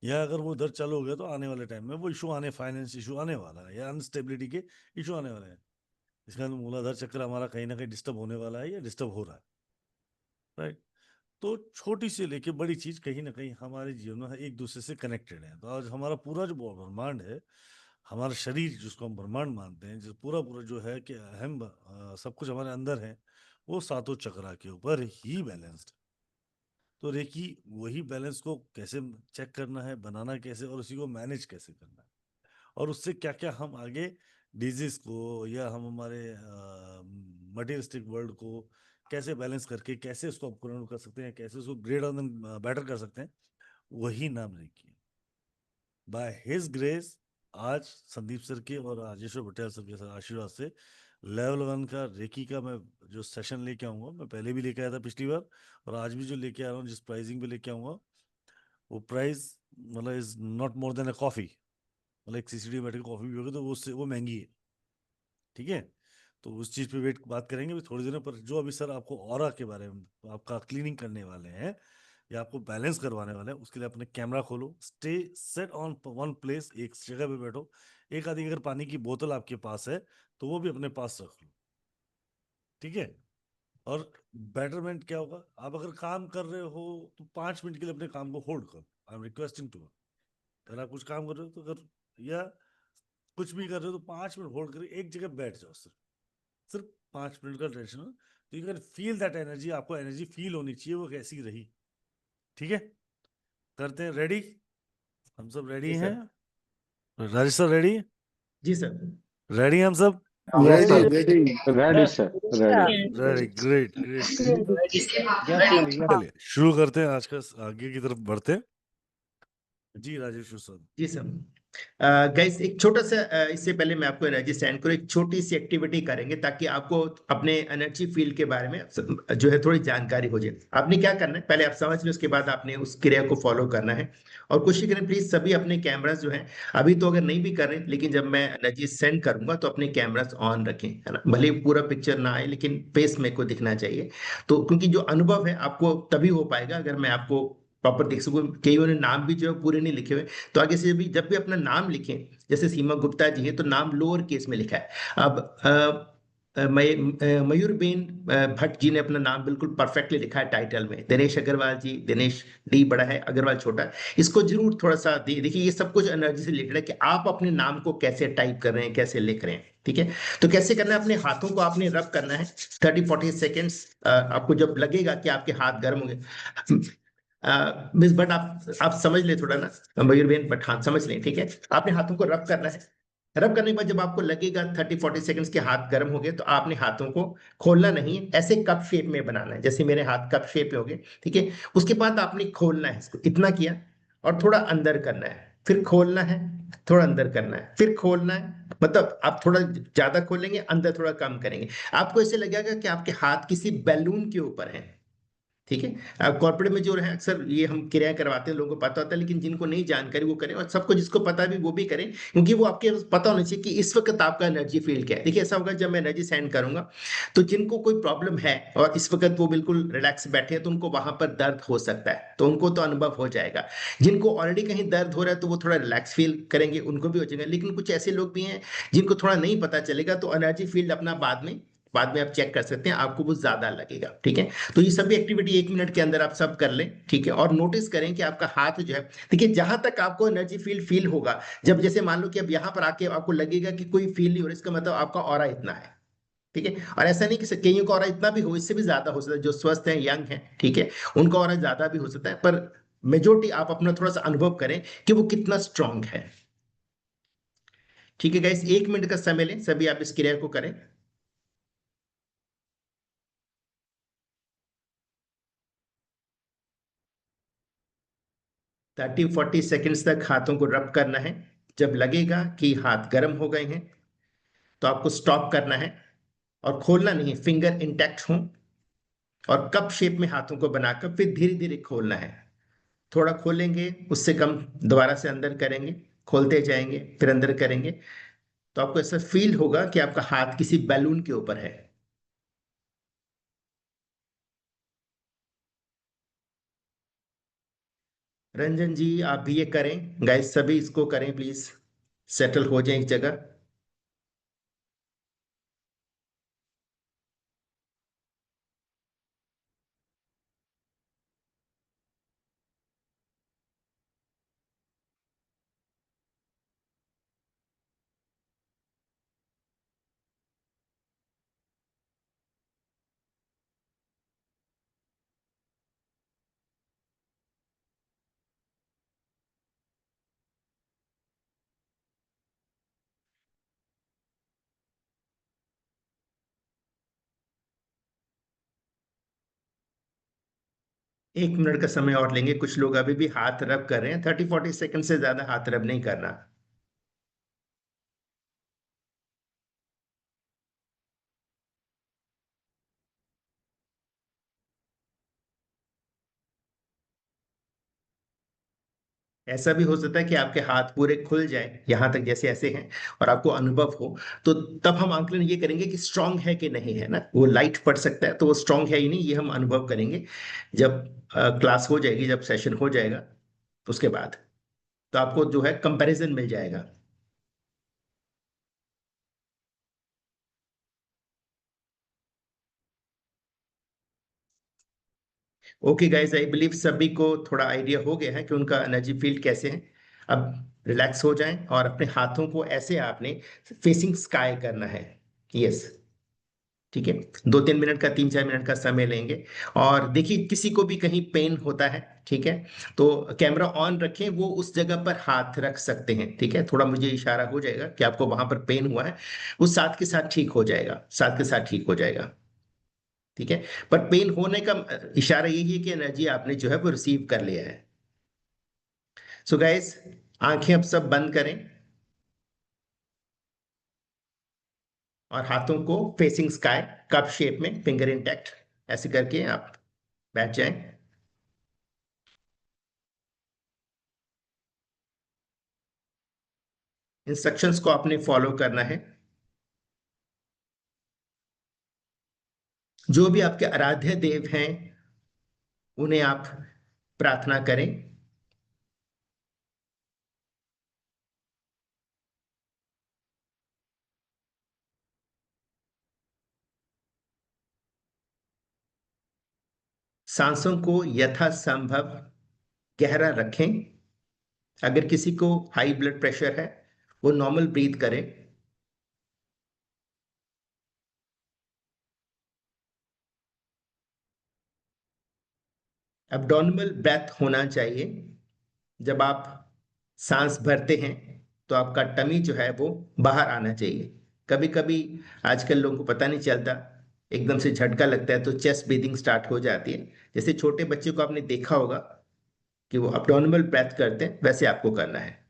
Speaker 2: या अगर वो दर्द चालू हो गया तो आने वाले टाइम में वो इशू आने, फाइनेंस इशू आने वाला है, या अनस्टेबिलिटी के इशू आने वाले हैं। इसका मतलब मूलाधार चक्र हमारा कहीं ना कहीं डिस्टर्ब होने वाला है या डिस्टर्ब हो रहा है। राइट, तो छोटी से लेके बड़ी चीज कहीं ना कहीं हमारे जीवन में एक दूसरे से कनेक्टेड है। तो आज हमारा पूरा जो ब्रह्मांड है, हमारा शरीर जिसको हम ब्रह्मांड मानते हैं, जो पूरा पूरा जो है कि अहम सब कुछ हमारे अंदर है, वो सातों चक्रा के ऊपर ही बैलेंस्ड। तो रेकी वही बैलेंस को कैसे चेक करना है, बनाना कैसे, और उसी को मैनेज कैसे करना है, और उससे क्या क्या हम आगे डिजीज को, या हम हमारे मटेरियलिस्टिक वर्ल्ड को कैसे बैलेंस करके कैसे उसको अपग्रेड कर सकते हैं, कैसे उसको ग्रेड ऑन बेटर कर सकते हैं, वही नाम रेकी। बाय हिज ग्रेस आज संदीप सर के और राजेश्वर पटेल सर के आशीर्वाद से लेवल 1 का रेकी का मैं जो सेशन लेके आऊंगा, मैं पहले भी लेके आया था पिछली बार, और आज भी जो लेके आ रहा हूँ, जिस प्राइसिंग पे लेके आऊंगा, वो प्राइस मतलब is not more than a coffee. मतलब एक सीसीडी बैठ के कॉफी भी होगी तो वो महंगी है। ठीक है, तो उस चीज पे वेट बात करेंगे भी थोड़ी देर, पर जो अभी सर आपको ऑरा के बारे में, आपका क्लीनिंग करने वाले हैं या आपको बैलेंस करवाने वाले हैं, उसके लिए अपने कैमरा खोलो, stay set on one place, एक जगह पे बैठो, एक आधी अगर पानी की बोतल आपके पास है तो वो भी अपने पास रख लो। ठीक है, और बेटरमेंट क्या होगा, आप अगर काम कर रहे हो तो 5 मिनट के लिए अपने काम को होल्ड करो, आई एम रिक्वेस्टिंग टू। अगर आप कुछ काम कर रहे हो तो अगर, या कुछ भी कर रहे हो तो 5 मिनट होल्ड करके एक जगह बैठ जाओ, सिर्फ सिर्फ 5 मिनट का ड्यूरेशन हो, तो you can feel that energy, आपको एनर्जी फील होनी चाहिए वो कैसी रही। ठीक है, करते हैं, रेडी? हम सब रेडी
Speaker 1: जी
Speaker 2: हैं?
Speaker 1: सर।
Speaker 2: Rajesh sir ready?
Speaker 1: जी सर।
Speaker 2: रेडी हम सब?
Speaker 3: Yes
Speaker 5: ready
Speaker 3: sir.
Speaker 5: Ready.
Speaker 3: Ready sir, ready.
Speaker 2: Ready, great great great.
Speaker 3: Yes sir, yes.
Speaker 2: चलिए शुरू करते हैं, आज का आगे की तरफ बढ़ते हैं। जी राजेश सर।
Speaker 1: जी सर। गाइस एक छोटा सा इससे पहले मैं आपको एनर्जी सेंड करूँ, एक छोटी सी एक्टिविटी करेंगे ताकि आपको अपने एनर्जी फील्ड के बारे में जो है थोड़ी जानकारी हो जाए। आपने क्या करना है, पहले आप समझ लें, उसके बाद आपने उस क्रिया को फॉलो करना है। और कोशिश करें प्लीज सभी अपने कैमरास जो हैं, अभी तो अगर नहीं भी कर रहे लेकिन जब मैं एनर्जी सेंड करूंगा तो अपने कैमरास ऑन रखें, है ना। भले ही पूरा पिक्चर ना आए लेकिन फेस में को दिखना चाहिए। तो क्योंकि जो अनुभव है आपको तभी हो पाएगा अगर मैं आपको प्रॉपर देख सकूं। कईयों ने नाम भी जो है पूरे नहीं लिखे हुए, तो आगे से भी जब भी अपना नाम लिखें, जैसे सीमा गुप्ता जी है तो नाम लोअर केस में लिखा है। अब मयूरबेन भट्ट जी ने अपना नाम बिल्कुल परफेक्टली लिखा है टाइटल में। दिनेश अग्रवाल जी, दिनेश डी बड़ा है, अग्रवाल छोटा है। इसको जरूर थोड़ा सा देखिए, ये सब कुछ एनर्जी से रिलेटेड है कि आप अपने नाम को कैसे टाइप कर रहे हैं, कैसे लिख रहे हैं। ठीक है, तो कैसे करना है, अपने हाथों को आपने रब करना है 30-40 सेकेंड्स। आपको जब लगेगा कि आपके हाथ गर्म होंगे, मिस भट्ट आप समझ ले थोड़ा ना, मयूरबेन भट्ट, हाँ समझ लें। ठीक है, आपने हाथों को रब करना है रब करने के बाद जब आपको लगेगा 30-40 सेकंड्स के हाथ गर्म हो गए, तो आपने हाथों को खोलना नहीं है, ऐसे कप शेप में बनाना है, जैसे मेरे हाथ कप शेप में हो गए, ठीक है। उसके बाद आपने खोलना है इसको, इतना किया, और थोड़ा अंदर करना है, फिर खोलना है, थोड़ा अंदर करना है, फिर खोलना है। मतलब आप थोड़ा ज्यादा खोलेंगे, अंदर थोड़ा कम करेंगे, आपको ऐसे लगेगा कि आपके हाथ किसी बैलून के ऊपर है, ठीक है। कॉर्पोरेट में जो है अक्सर ये हम क्रिया करवाते हैं, लोगों को पता होता है, लेकिन जिनको नहीं जानकारी वो करें, और सबको जिसको पता भी वो भी करें, क्योंकि वो आपके पता होना चाहिए कि इस वक्त आपका एनर्जी फील्ड क्या है। देखिए ऐसा होगा, जब मैं एनर्जी सेंड करूंगा, तो जिनको कोई प्रॉब्लम है और इस वक्त वो बिल्कुल रिलैक्स बैठे हैं, तो उनको वहां पर दर्द हो सकता है, तो उनको तो अनुभव हो जाएगा। जिनको ऑलरेडी कहीं दर्द हो रहा है, तो वो थोड़ा रिलैक्स फील करेंगे, उनको भी हो जाएगा। लेकिन कुछ ऐसे लोग भी हैं जिनको थोड़ा नहीं पता चलेगा, तो एनर्जी फील्ड अपना बाद में आप चेक कर सकते हैं, आपको वो ज्यादा लगेगा, ठीक है। तो ये सभी एक्टिविटी 1 मिनट के अंदर आप सब कर लें, ठीक है। और नोटिस करें कि आपका हाथ जो है, देखिए जहां तक आपको एनर्जी फील होगा, जब जैसे मान लो कि अब यहां पर आके आपको लगेगा कि कोई फील नहीं हो रहा, इसका मतलब आपका ऑरा इतना है, ठीक है। और ऐसा नहीं कि कईयों का ऑरा इतना भी हो, इससे भी ज्यादा हो सकता है, जो स्वस्थ है, यंग है, ठीक है, उनका ऑरा ज्यादा भी हो सकता है, पर मेजोरिटी आप अपना थोड़ा सा अनुभव करें कि वो कितना स्ट्रांग है, ठीक है गाइस। 1 मिनट का समय लें, सभी आप इस क्रिया को करें। 30-40 सेकंड्स तक हाथों को रब करना है। जब लगेगा कि हाथ गर्म हो गए हैं, तो आपको स्टॉप करना है, और खोलना नहीं, फिंगर इंटैक्ट हो, और कप शेप में हाथों को बनाकर फिर धीरे धीरे खोलना है। थोड़ा खोलेंगे, उससे कम दोबारा से अंदर करेंगे, खोलते जाएंगे, फिर अंदर करेंगे, तो आपको ऐसा फील होगा कि आपका हाथ किसी बैलून के ऊपर है। रंजन जी आप भी ये करें, गाइस सभी इसको करें प्लीज, सेटल हो जाए एक जगह। 1 मिनट का समय और लेंगे, कुछ लोग अभी भी हाथ रब कर रहे हैं, 30-40 सेकंड से ज्यादा हाथ रब नहीं करना। ऐसा भी हो सकता है कि आपके हाथ पूरे खुल जाएं यहां तक, जैसे ऐसे हैं, और आपको अनुभव हो, तो तब हम आंकलन ये करेंगे कि स्ट्रांग है कि नहीं है ना। वो लाइट पड़ सकता है, तो वो स्ट्रांग है ही नहीं, ये हम अनुभव करेंगे जब क्लास हो जाएगी, जब सेशन हो जाएगा, उसके बाद तो आपको जो है कंपैरिजन मिल जाएगा। ओके गाइस, आई बिलीव सभी को थोड़ा आइडिया हो गया है कि उनका एनर्जी फील्ड कैसे है। अब रिलैक्स हो जाएं, और अपने हाथों को ऐसे आपने फेसिंग स्काई करना है। यस, ठीक है। 2-3 मिनट का, 3-4 मिनट का समय लेंगे। और देखिए किसी को भी कहीं पेन होता है, ठीक है, तो कैमरा ऑन रखें, वो उस जगह पर हाथ रख सकते हैं, ठीक है। थोड़ा मुझे इशारा हो जाएगा कि आपको वहां पर पेन हुआ है, वो साथ के साथ ठीक हो जाएगा, साथ के साथ ठीक हो जाएगा, ठीक है। पर पेन होने का इशारा यही है कि एनर्जी आपने जो है वो रिसीव कर लिया है। सो गाइस, आंखें अब सब बंद करें, और हाथों को फेसिंग स्काई, कप शेप में, फिंगर इंटैक्ट, ऐसे करके आप बैठ जाएं। इंस्ट्रक्शंस को आपने फॉलो करना है। जो भी आपके आराध्य देव हैं, उन्हें आप प्रार्थना करें। सांसों को यथासंभव गहरा रखें। अगर किसी को हाई ब्लड प्रेशर है, वो नॉर्मल ब्रीथ करें। एब्डोमिनल ब्रेथ होना चाहिए जब आप सांस भरते हैं, तो आपका टमी जो है वो बाहर आना चाहिए। कभी कभी आजकल लोगों को पता नहीं चलता, एकदम से झटका लगता है तो चेस्ट ब्रीदिंग स्टार्ट हो जाती है। जैसे छोटे बच्चे को आपने देखा होगा कि वो अब्डोमिनल ब्रेथ करते हैं, वैसे आपको करना है।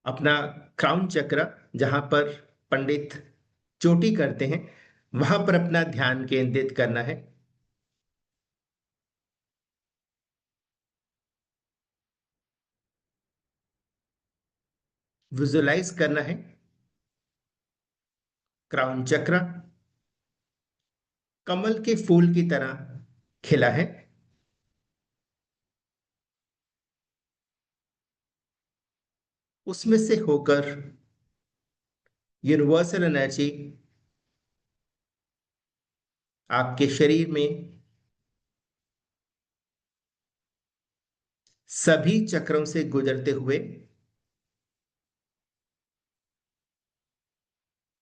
Speaker 1: अपना क्राउन चक्र, जहां पर पंडित चोटी करते हैं, वहां पर अपना ध्यान केंद्रित करना है। विजुलाइज करना है क्राउन चक्र कमल के फूल की तरह खिला है। उसमें से होकर यूनिवर्सल एनर्जी आपके शरीर में सभी चक्रों से गुजरते हुए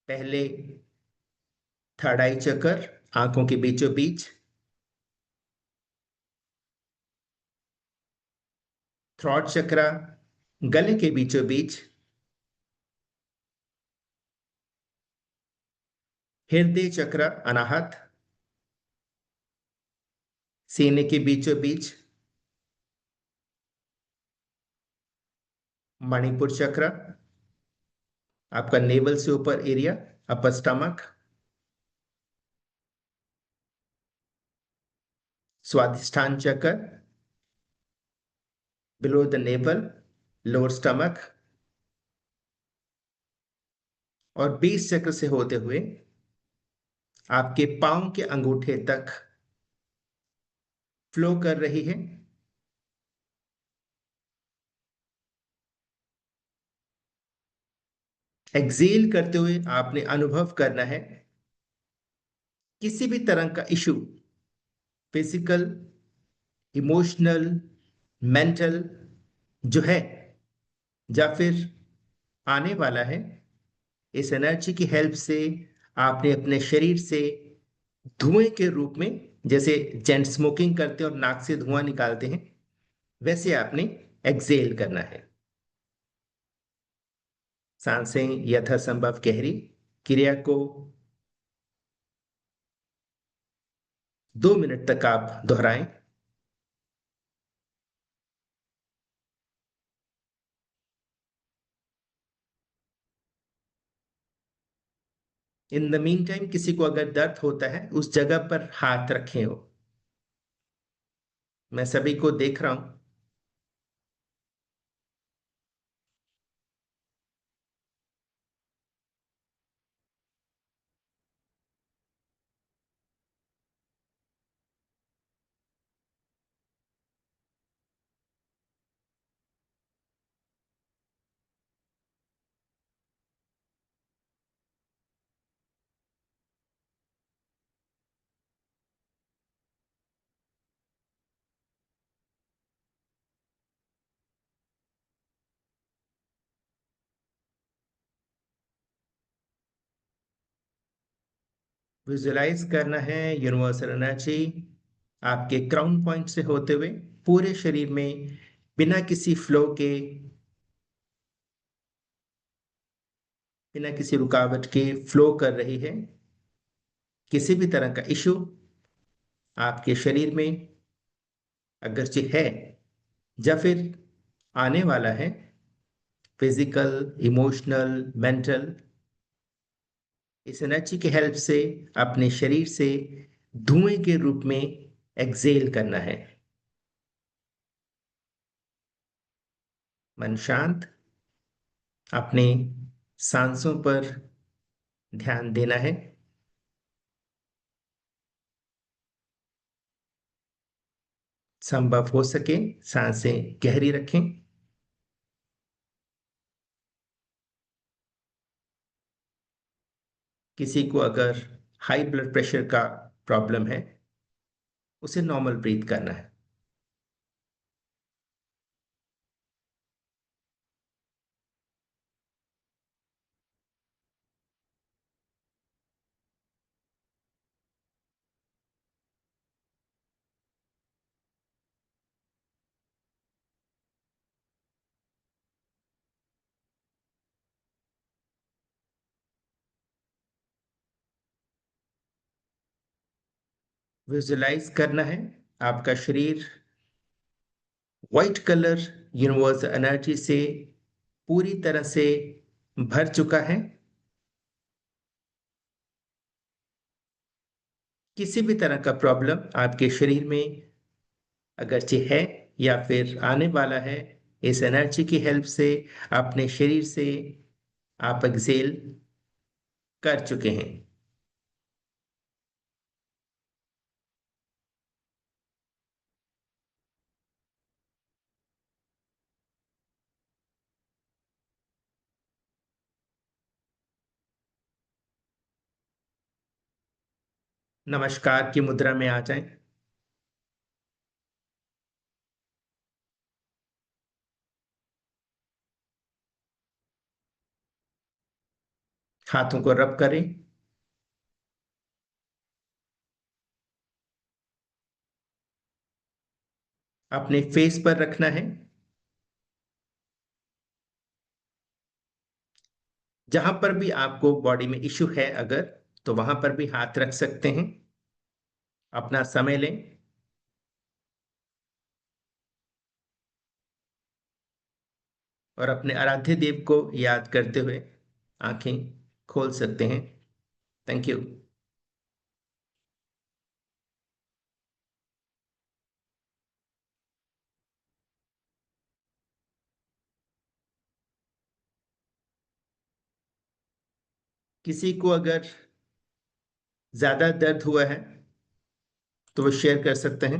Speaker 1: पहले थर्ड आई चक्र आंखों के बीचों बीच, थ्रॉट चक्र गले के बीचों बीच, हृदय चक्र अनाहत सीने के बीचों बीच, मणिपुर चक्र आपका नेवल से ऊपर एरिया, अपर स्टमक, स्वादिष्ठान चक्र below the naval, lower stomach, और बेस चक्र से होते हुए आपके पांव के अंगूठे तक फ्लो कर रही है। एक्सेल करते हुए आपने अनुभव करना है किसी भी तरह का इशू, फिजिकल, इमोशनल, मेंटल जो है या फिर आने वाला है, इस एनर्जी की हेल्प से आपने अपने शरीर से धुएं के रूप में, जैसे जेंट स्मोकिंग करते हैं और नाक से धुआं निकालते हैं, वैसे आपने एक्सेल करना है। सांसें यथासंभव गहरी, क्रिया को 2 मिनट तक आप दोहराएं। इन द मीन टाइम किसी को अगर दर्द होता है उस जगह पर हाथ रखें हो। मैं सभी को देख रहा हूं। विजुलाइज करना है यूनिवर्सल एनर्जी आपके क्राउन पॉइंट से होते हुए पूरे शरीर में बिना किसी फ्लो के, बिना किसी रुकावट के फ्लो कर रही है। किसी भी तरह का इशू आपके शरीर में अगरचे है या फिर आने वाला है, फिजिकल, इमोशनल, मेंटल, इस एनर्जी की हेल्प से अपने शरीर से धुएं के रूप में एक्सेल करना है। मन शांत, अपने सांसों पर ध्यान देना है। संभव हो सके सांसें गहरी रखें। किसी को अगर हाई ब्लड प्रेशर का प्रॉब्लम है, उसे नॉर्मल ब्रीथ करना है। विजुलाइज करना है आपका शरीर व्हाइट कलर यूनिवर्सल एनर्जी से पूरी तरह से भर चुका है। किसी भी तरह का प्रॉब्लम आपके शरीर में अगरचे है या फिर आने वाला है, इस एनर्जी की हेल्प से अपने शरीर से आप एक्सेल कर चुके हैं। नमस्कार की मुद्रा में आ जाएं। हाथों को रब करें। अपने फेस पर रखना है। जहां पर भी आपको बॉडी में इश्यू है अगर, तो वहां पर भी हाथ रख सकते हैं। अपना समय लें। और अपने आराध्य देव को याद करते हुए आंखें खोल सकते हैं। Thank you. किसी को अगर ज्यादा दर्द हुआ है तो वो शेयर कर सकते हैं।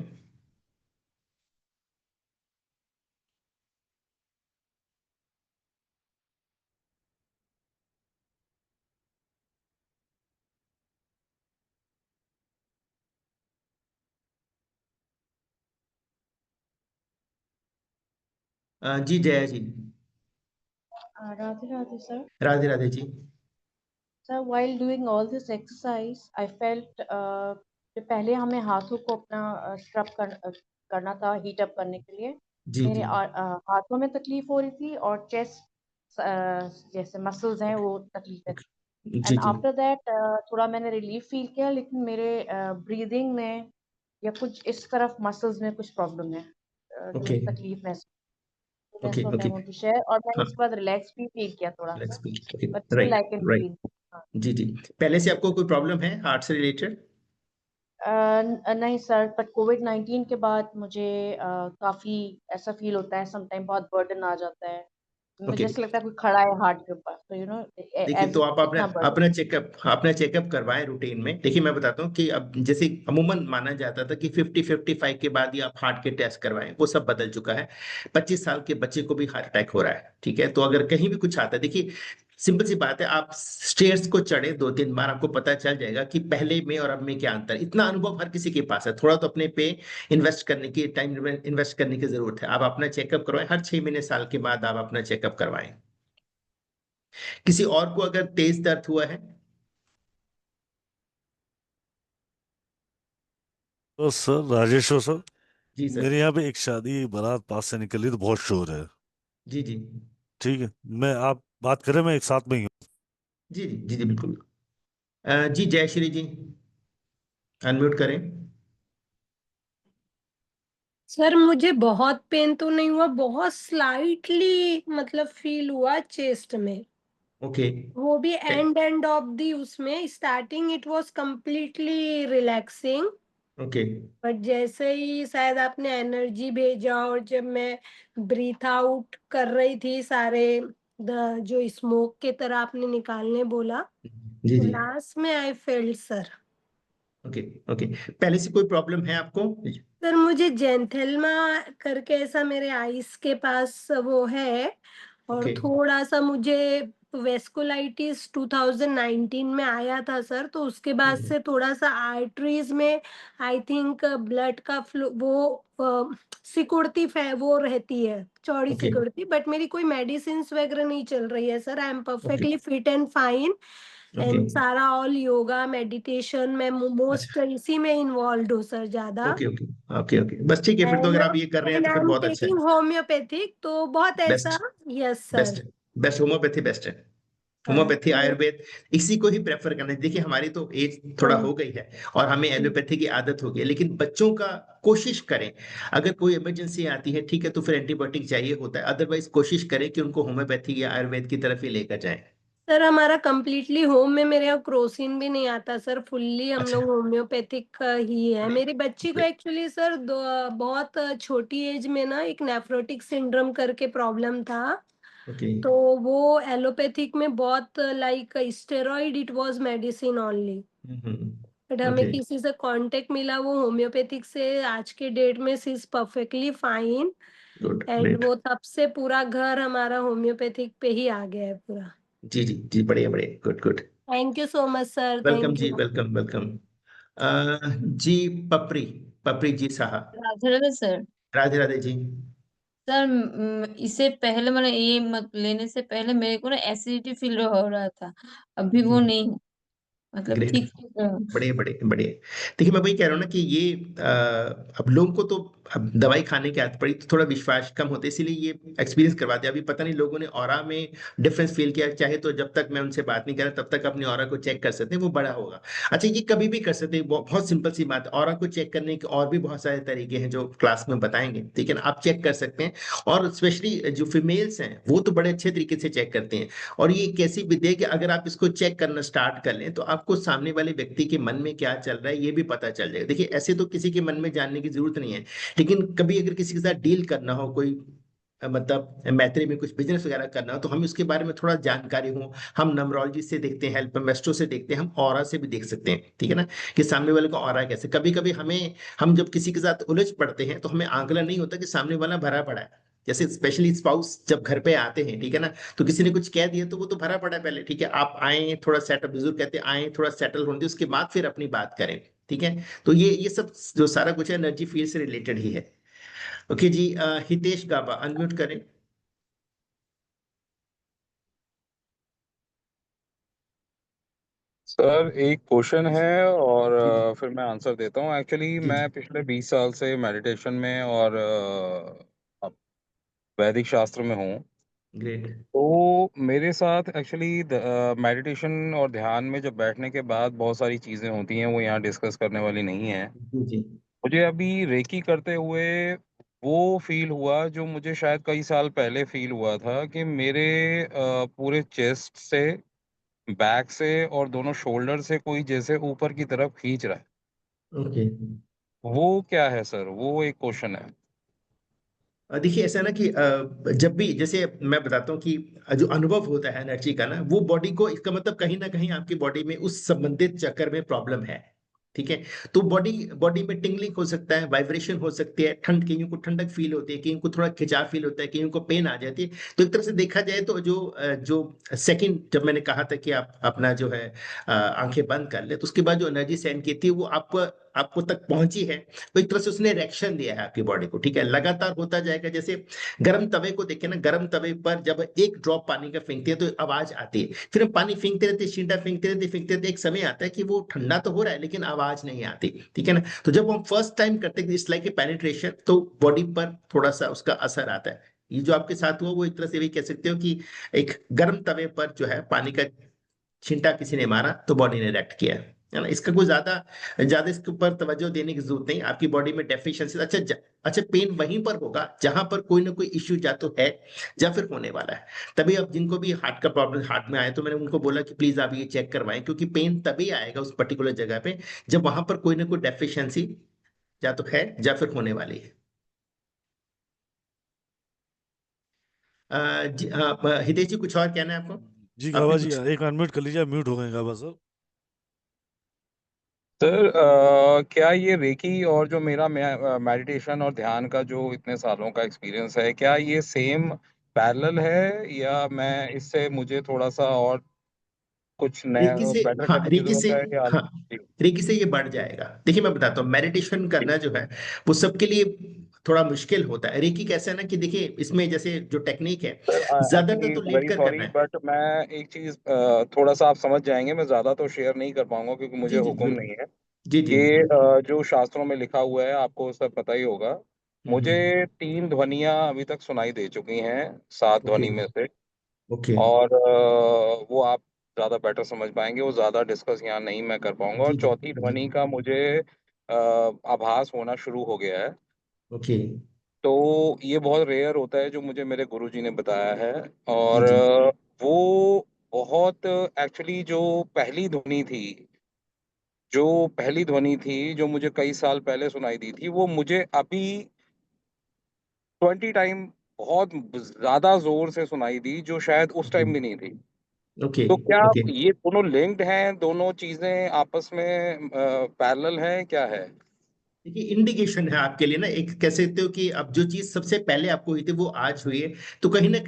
Speaker 1: जी जया जी।
Speaker 4: Radhe Radhe, sir.
Speaker 1: Radhe Radhe ji.
Speaker 4: Sir, while doing all this exercise, I felt कि पहले हमें हाथों को अपना स्क्रब करना था हीट अप करने के लिए।
Speaker 1: जी
Speaker 4: मेरे
Speaker 1: जी
Speaker 4: हाथों में तकलीफ हो रही थी और चेस्ट जैसे मसल्स हैं वो तकलीफ है।
Speaker 1: जी
Speaker 4: एंड
Speaker 1: जी।
Speaker 4: आफ्टर दैट थोड़ा मैंने रिलीफ फील किया, लेकिन मेरे ब्रीदिंग में या कुछ इस तरफ मसल्स में कुछ प्रॉब्लम है जो
Speaker 1: ओके
Speaker 4: मुझे तकलीफ महसूस।
Speaker 1: Okay
Speaker 4: That's what I
Speaker 1: okay.
Speaker 4: want to share. और मैंने
Speaker 1: हाँ,
Speaker 4: उसके बाद रिलैक्स भी फील किया थोड़ा
Speaker 1: लेट्स
Speaker 4: सा,
Speaker 1: be okay.
Speaker 4: But still I
Speaker 1: write
Speaker 4: can
Speaker 1: write.
Speaker 4: Feel.
Speaker 1: जी जी। पहले से आपको कोई प्रॉब्लम है हार्ट से रिलेटेड?
Speaker 4: नहीं सर, पर कोविड-19 के बाद मुझे काफी ऐसा फील होता है, समटाइम बहुत बर्डन आ जाता है, मुझे
Speaker 1: ओके।
Speaker 4: ऐसा लगता है कोई खड़ा है हार्ट के ऊपर, तो
Speaker 1: देखिए,
Speaker 4: एज
Speaker 1: तो आप अपना
Speaker 4: इतना बर्डन।
Speaker 1: अपना चेकअप करवाएं रूटीन में। देखिए, मैं बताता हूँ कि अब जैसे अमूमन माना जाता था कि 50-55 के बाद ही आप हार्ट के टेस्ट करवाएं, वो सब बदल चुका है। 25 साल के बच्चे को भी हार्ट अटैक हो रहा है, ठीक है? तो अगर कहीं भी कुछ आता है, देखिए सिंपल सी बात है, आप स्टेयर्स को चढ़े 2-3 बार, आपको पता चल जाएगा कि पहले में और अब में क्या अंतर। इतना अनुभव हर किसी के पास है। थोड़ा तो अपने पे इन्वेस्ट करने की टाइम इन्वेस्ट करने की जरूरत है। आप अपना चेकअप करवाएं, हर 6 महीने साल के बाद आप अपना चेकअप करवाएं। किसी और को अगर तेज दर्द हुआ है?
Speaker 2: तो सर राजेश्वर सर,
Speaker 1: जी सर।
Speaker 2: मेरे यहाँ पे एक शादी बारात पास से निकली तो बहुत शोर है।
Speaker 1: जी जी
Speaker 2: ठीक है, मैं आप बात करें, मैं एक साथ में ही हूँ।
Speaker 1: जी जी जी जी बिल्कुल। जी जयश्री जी, अनम्यूट करें।
Speaker 5: सर मुझे बहुत पेन तो नहीं हुआ, बहुत स्लाइटली मतलब फील हुआ चेस्ट में।
Speaker 1: ओके
Speaker 5: वो भी एंड ऑफ दी, उसमें starting it was completely relaxing,
Speaker 1: okay
Speaker 5: but जैसे ही शायद आपने एनर्जी भेजा और जब मैं ब्रीथ आउट कर रही थी सारे जो स्मोक के तरह आपने निकालने बोला,
Speaker 1: जी
Speaker 5: तो
Speaker 1: जी।
Speaker 5: लास्ट में I felt sir.
Speaker 1: Okay okay. पहले से कोई प्रॉब्लम है आपको?
Speaker 5: सर मुझे जेंथेल्मा करके ऐसा मेरे आईज के पास वो है, और
Speaker 1: ओके
Speaker 5: थोड़ा सा मुझे वेस्कुलाइटिस 2019 में आया था सर, तो उसके बाद से थोड़ा सा आर्टरीज में आई थिंक ब्लड का फ्लो वो सिकुड़ती वो रहती है, चौड़ी
Speaker 1: ओके
Speaker 5: सिकुड़ती, बट मेरी कोई मेडिसिन वगैरह नहीं चल रही है sir. I am
Speaker 1: okay
Speaker 5: perfectly fit and fine,
Speaker 1: okay.
Speaker 5: And सारा ऑल योगा मेडिटेशन में मोस्ट
Speaker 1: अच्छा।
Speaker 5: इसी में इन्वॉल्व हूँ सर ज्यादा।
Speaker 1: ओके ओके ओके ओके, बस ठीक है फिर। तो
Speaker 5: एंड
Speaker 1: अगर आप ये कर रहे हैं
Speaker 5: एंड
Speaker 1: तो
Speaker 5: आई
Speaker 1: फिर
Speaker 5: एम
Speaker 1: बहुत अच्छा है।
Speaker 5: टेकिंग होम्योपैथिक, तो बहुत ऐसा।
Speaker 1: Best
Speaker 5: yes
Speaker 1: best
Speaker 5: sir.
Speaker 1: Best, homeopathy best है। होम्योपैथी, आयुर्वेद, इसी को ही प्रेफर करना है। देखिए हमारी तो एज थोड़ा हो गई है और हमें एलोपैथी की आदत हो गई है, लेकिन बच्चों का कोशिश करें, अगर कोई इमरजेंसी आती है ठीक है तो फिर एंटीबायोटिक चाहिए होता है, अदरवाइज कोशिश करें कि उनको होम्योपैथी या आयुर्वेद की तरफ ही लेकर जाएं।
Speaker 5: सर हमारा कंप्लीटली होम में मेरे यहाँ क्रोसिन भी नहीं आता सर, फुल्ली हम
Speaker 1: अच्छा,
Speaker 5: लोग होम्योपैथिक ही है।
Speaker 1: बड़े
Speaker 5: मेरी बच्ची को
Speaker 1: बड़े
Speaker 5: एक्चुअली सर बहुत छोटी एज में ना एक नेफ्रोटिक सिंड्रोम करके प्रॉब्लम था,
Speaker 1: ओके।
Speaker 5: तो वो एलोपैथिक में बहुत like steroid, it was medicine only, but हमें
Speaker 1: ओके,
Speaker 5: किसी से कांटेक्ट मिला वो होम्योपैथिक से, आज के डेट में she is perfectly fine,
Speaker 1: good,
Speaker 5: and
Speaker 1: great.
Speaker 5: वो तब से पूरा घर हमारा होम्योपैथिक पे ही आ गया है पूरा।
Speaker 1: जी जी जी, बढ़िया बढ़िया, good good.
Speaker 5: Thank you so much sir,
Speaker 1: welcome
Speaker 5: thank
Speaker 1: जी,
Speaker 5: यू।
Speaker 1: Welcome welcome. जी, पपरी, पपरी जी साहब।
Speaker 6: राधे राधे सर।
Speaker 1: राधे राधे जी।
Speaker 6: सर इससे पहले मैंने ये मत लेने से पहले मेरे को ना एसिडिटी फील हो रहा था, अभी वो
Speaker 1: जी,
Speaker 6: नहीं है, मतलब
Speaker 1: ग्रेट,
Speaker 6: ठीक ठीक है।
Speaker 1: बढ़िया बढ़िया बढ़िया। देखिए मैं वही कह रहा हूँ ना कि ये अब लोगों को तो अब दवाई खाने की आदत पड़ी तो थोड़ा विश्वास कम होता है, इसीलिए ये एक्सपीरियंस करवा दिया। अभी पता नहीं लोगों ने ऑरा में डिफरेंस फील किया, चाहे तो जब तक मैं उनसे बात नहीं कर रहा तब तक अपने ऑरा को चेक कर सकते हैं, वो बड़ा होगा। अच्छा, ये कभी भी कर सकते हैं, बहुत सिंपल सी बात है। ऑरा को चेक करने के और भी बहुत सारे तरीके हैं जो क्लास में बताएंगे, ठीक है ना, आप चेक कर सकते हैं। और स्पेशली जो फीमेल्स हैं वो तो बड़े अच्छे तरीके से चेक करते हैं। और ये एक ऐसी विद्या है कि अगर आप इसको चेक करना स्टार्ट कर लें तो आपको सामने वाले व्यक्ति के मन में क्या चल रहा है ये भी पता चल जाएगा। देखिए ऐसे तो किसी के मन में जानने की जरूरत नहीं है, लेकिन कभी अगर किसी के साथ डील करना हो, कोई मतलब मैत्री में कुछ बिजनेस वगैरह करना हो, तो हमें उसके बारे में थोड़ा जानकारी हो, हम नमरोलॉजी से देखते हैं, हेल्प मेस्ट्रो से देखते हैं, हम ऑरा से भी देख सकते हैं, ठीक है ना, कि सामने वाले का ऑरा कैसे। कभी कभी हमें, हम जब किसी के साथ उलझ पड़ते हैं तो हमें आंकलन नहीं होता कि सामने वाला भरा पड़ा है। जैसे स्पेशली स्पाउस जब घर पे आते हैं, ठीक है ना, तो किसी ने कुछ कह दिया तो वो तो भरा पड़ा है पहले, ठीक है, आप आए थोड़ा सेटल, बुजुर्ग कहते हैं आए थोड़ा सेटल होने दे, उसके बाद फिर अपनी बात करें, ठीक है। तो ये सब जो सारा कुछ है एनर्जी फील्ड से रिलेटेड ही है। ओके जी, हितेश गाबा अनम्यूट करें।
Speaker 7: सर एक क्वेश्चन है और
Speaker 1: जी जी
Speaker 7: फिर मैं आंसर देता हूँ। एक्चुअली
Speaker 1: जी
Speaker 7: मैं पिछले 20 साल से मेडिटेशन में और वैदिक शास्त्र में हूँ।
Speaker 1: ग्रेट।
Speaker 7: तो मेरे साथ एक्चुअली मेडिटेशन और ध्यान में जब बैठने के बाद बहुत सारी चीज़ें होती हैं, वो यहाँ डिस्कस करने वाली नहीं है।
Speaker 1: जी जी
Speaker 7: मुझे अभी रेकी करते हुए वो फील हुआ जो मुझे शायद कई साल पहले फील हुआ था, कि मेरे पूरे चेस्ट से, बैक से और दोनों शोल्डर से कोई जैसे ऊपर की तरफ खींच रहा है।
Speaker 1: ओके।
Speaker 7: वो क्या है सर, वो एक क्वेश्चन है।
Speaker 1: देखिए ऐसा है ना कि जब भी, जैसे मैं बताता हूँ कि जो अनुभव होता है एनर्जी का ना, वो बॉडी को, इसका मतलब कहीं ना कहीं आपकी बॉडी में उस संबंधित चक्कर में प्रॉब्लम है, ठीक है। तो बॉडी बॉडी में टिंगलिंग हो सकता है, वाइब्रेशन हो सकती है, ठंड, कईयों को ठंडक फील होती है, कईयों को थोड़ा खिंचाव फील होता है, कईयों को पेन आ जाती है। तो एक तरह से देखा जाए तो जो सेकंड जब मैंने कहा था कि आप अपना जो है आंखें बंद कर ले, तो उसके बाद जो एनर्जी सेंड की थी वो आपको तक पहुंची है, तो एक तरह से उसने रिएक्शन दिया है आपकी बॉडी को, ठीक है, लगातार होता जाएगा। जैसे गर्म तवे को देखे ना, गर्म तवे पर जब एक ड्रॉप पानी का फेंकते हैं तो आवाज आती है, फिर हम पानी फेंकते रहते, छींटा फेंकते रहते, एक समय आता है कि वो ठंडा तो हो रहा है लेकिन आवाज नहीं आती, ठीक है ना। तो जब हम फर्स्ट टाइम करते हैं इस लाइक पेनिट्रेशन, तो बॉडी पर थोड़ा सा उसका असर आता है। ये जो आपके साथ हुआ वो एक तरह से भी कह सकते हो कि एक गर्म तवे पर जो है पानी का छींटा किसी ने मारा तो बॉडी ने रिएक्ट किया है ना। इसका कोई ज्यादा ज्यादा इसके ऊपर तवज्जो देने की जरूरत नहीं। आपकी बॉडी में डेफिशिएंसी, अच्छा पेन वहीं पर होगा जहां पर कोई ना कोई इश्यू या तो है या फिर होने वाला है। तभी अब जिनको भी हार्ट का प्रॉब्लम हार्ट में आए तो मैंने उनको बोला कि प्लीज आप ये चेक करवाएं, क्योंकि पेन तभी आएगा उस पर्टिकुलर जगह पे जब वहां पर कोई ना कोई डेफिशिएंसी या तो है या फिर होने वाली है। हितेश जी कुछ और कहना है आपको?
Speaker 2: जी
Speaker 1: आपने
Speaker 2: गाबा जी,
Speaker 1: कुछ,
Speaker 2: एक अनम्यूट कर लीजिए, म्यूट हो गए गाबा सर।
Speaker 7: सर क्या ये रेकी और जो मेरा मेडिटेशन और ध्यान का जो इतने सालों का एक्सपीरियंस है, क्या ये सेम पैरेलल है, या मैं इससे मुझे थोड़ा सा और कुछ नया
Speaker 1: रेकी से,
Speaker 7: बेटर
Speaker 1: हाँ
Speaker 7: करने की
Speaker 1: रेकी से,
Speaker 7: जरूरत है या?
Speaker 1: हाँ रेकी से ये बढ़ जाएगा। देखिए मैं बताता हूँ, मेडिटेशन करना जो है वो सबके लिए थोड़ा मुश्किल होता है। रेकी कैसा है ना कि देखिए इसमें जैसे जो टेक्निक है,
Speaker 7: सर
Speaker 1: ज्यादातर
Speaker 7: एक्चुअली
Speaker 1: तो लेट
Speaker 7: वेरी
Speaker 1: कर करना
Speaker 7: सॉरी,
Speaker 1: है।
Speaker 7: बट मैं एक चीज थोड़ा सा आप समझ जाएंगे, मैं ज्यादा तो शेयर नहीं कर पाऊंगा क्योंकि मुझे
Speaker 1: जी जी
Speaker 7: हुक्म
Speaker 1: बिल्कुल।
Speaker 7: नहीं है।
Speaker 1: जी जी
Speaker 7: ये जो शास्त्रों में लिखा हुआ है आपको सब पता ही होगा। मुझे
Speaker 1: हम्म।
Speaker 7: 3 ध्वनियां अभी तक सुनाई दे चुकी हैं 7
Speaker 1: ओके।
Speaker 7: ध्वनि में से।
Speaker 1: ओके।
Speaker 7: और वो आप ज़्यादा बेटर समझ पाएंगे, वो ज़्यादा डिस्कस यहाँ नहीं मैं कर पाऊंगा। और
Speaker 1: जी जी
Speaker 7: चौथी
Speaker 1: जी
Speaker 7: ध्वनि
Speaker 1: जी।
Speaker 7: का मुझे आभास होना शुरू हो गया है।
Speaker 1: ओके।
Speaker 7: तो ये बहुत रेयर होता है, जो मुझे मेरे गुरुजी ने बताया है।
Speaker 1: जी
Speaker 7: और
Speaker 1: जी।
Speaker 7: वो बहुत एक्चुअली जो पहली ध्वनि थी जो मुझे कई साल पहले सुनाई दी थी, वो मुझे अभी 20 टाइम बहुत ज्यादा जोर से सुनाई दी, जो शायद उस
Speaker 1: ओके।
Speaker 7: टाइम भी नहीं थी।
Speaker 1: ओके।
Speaker 7: तो क्या
Speaker 1: ओके।
Speaker 7: ये दोनों लिंक्ड हैं, दोनों चीजें आपस में पैरेलल हैं, क्या है?
Speaker 1: देखिए इंडिकेशन है आपके लिए ना, एक कह सकते हो कि अब जो चीज सबसे पहले आपको हुई थी वो आज हुई है, तो कहीं ना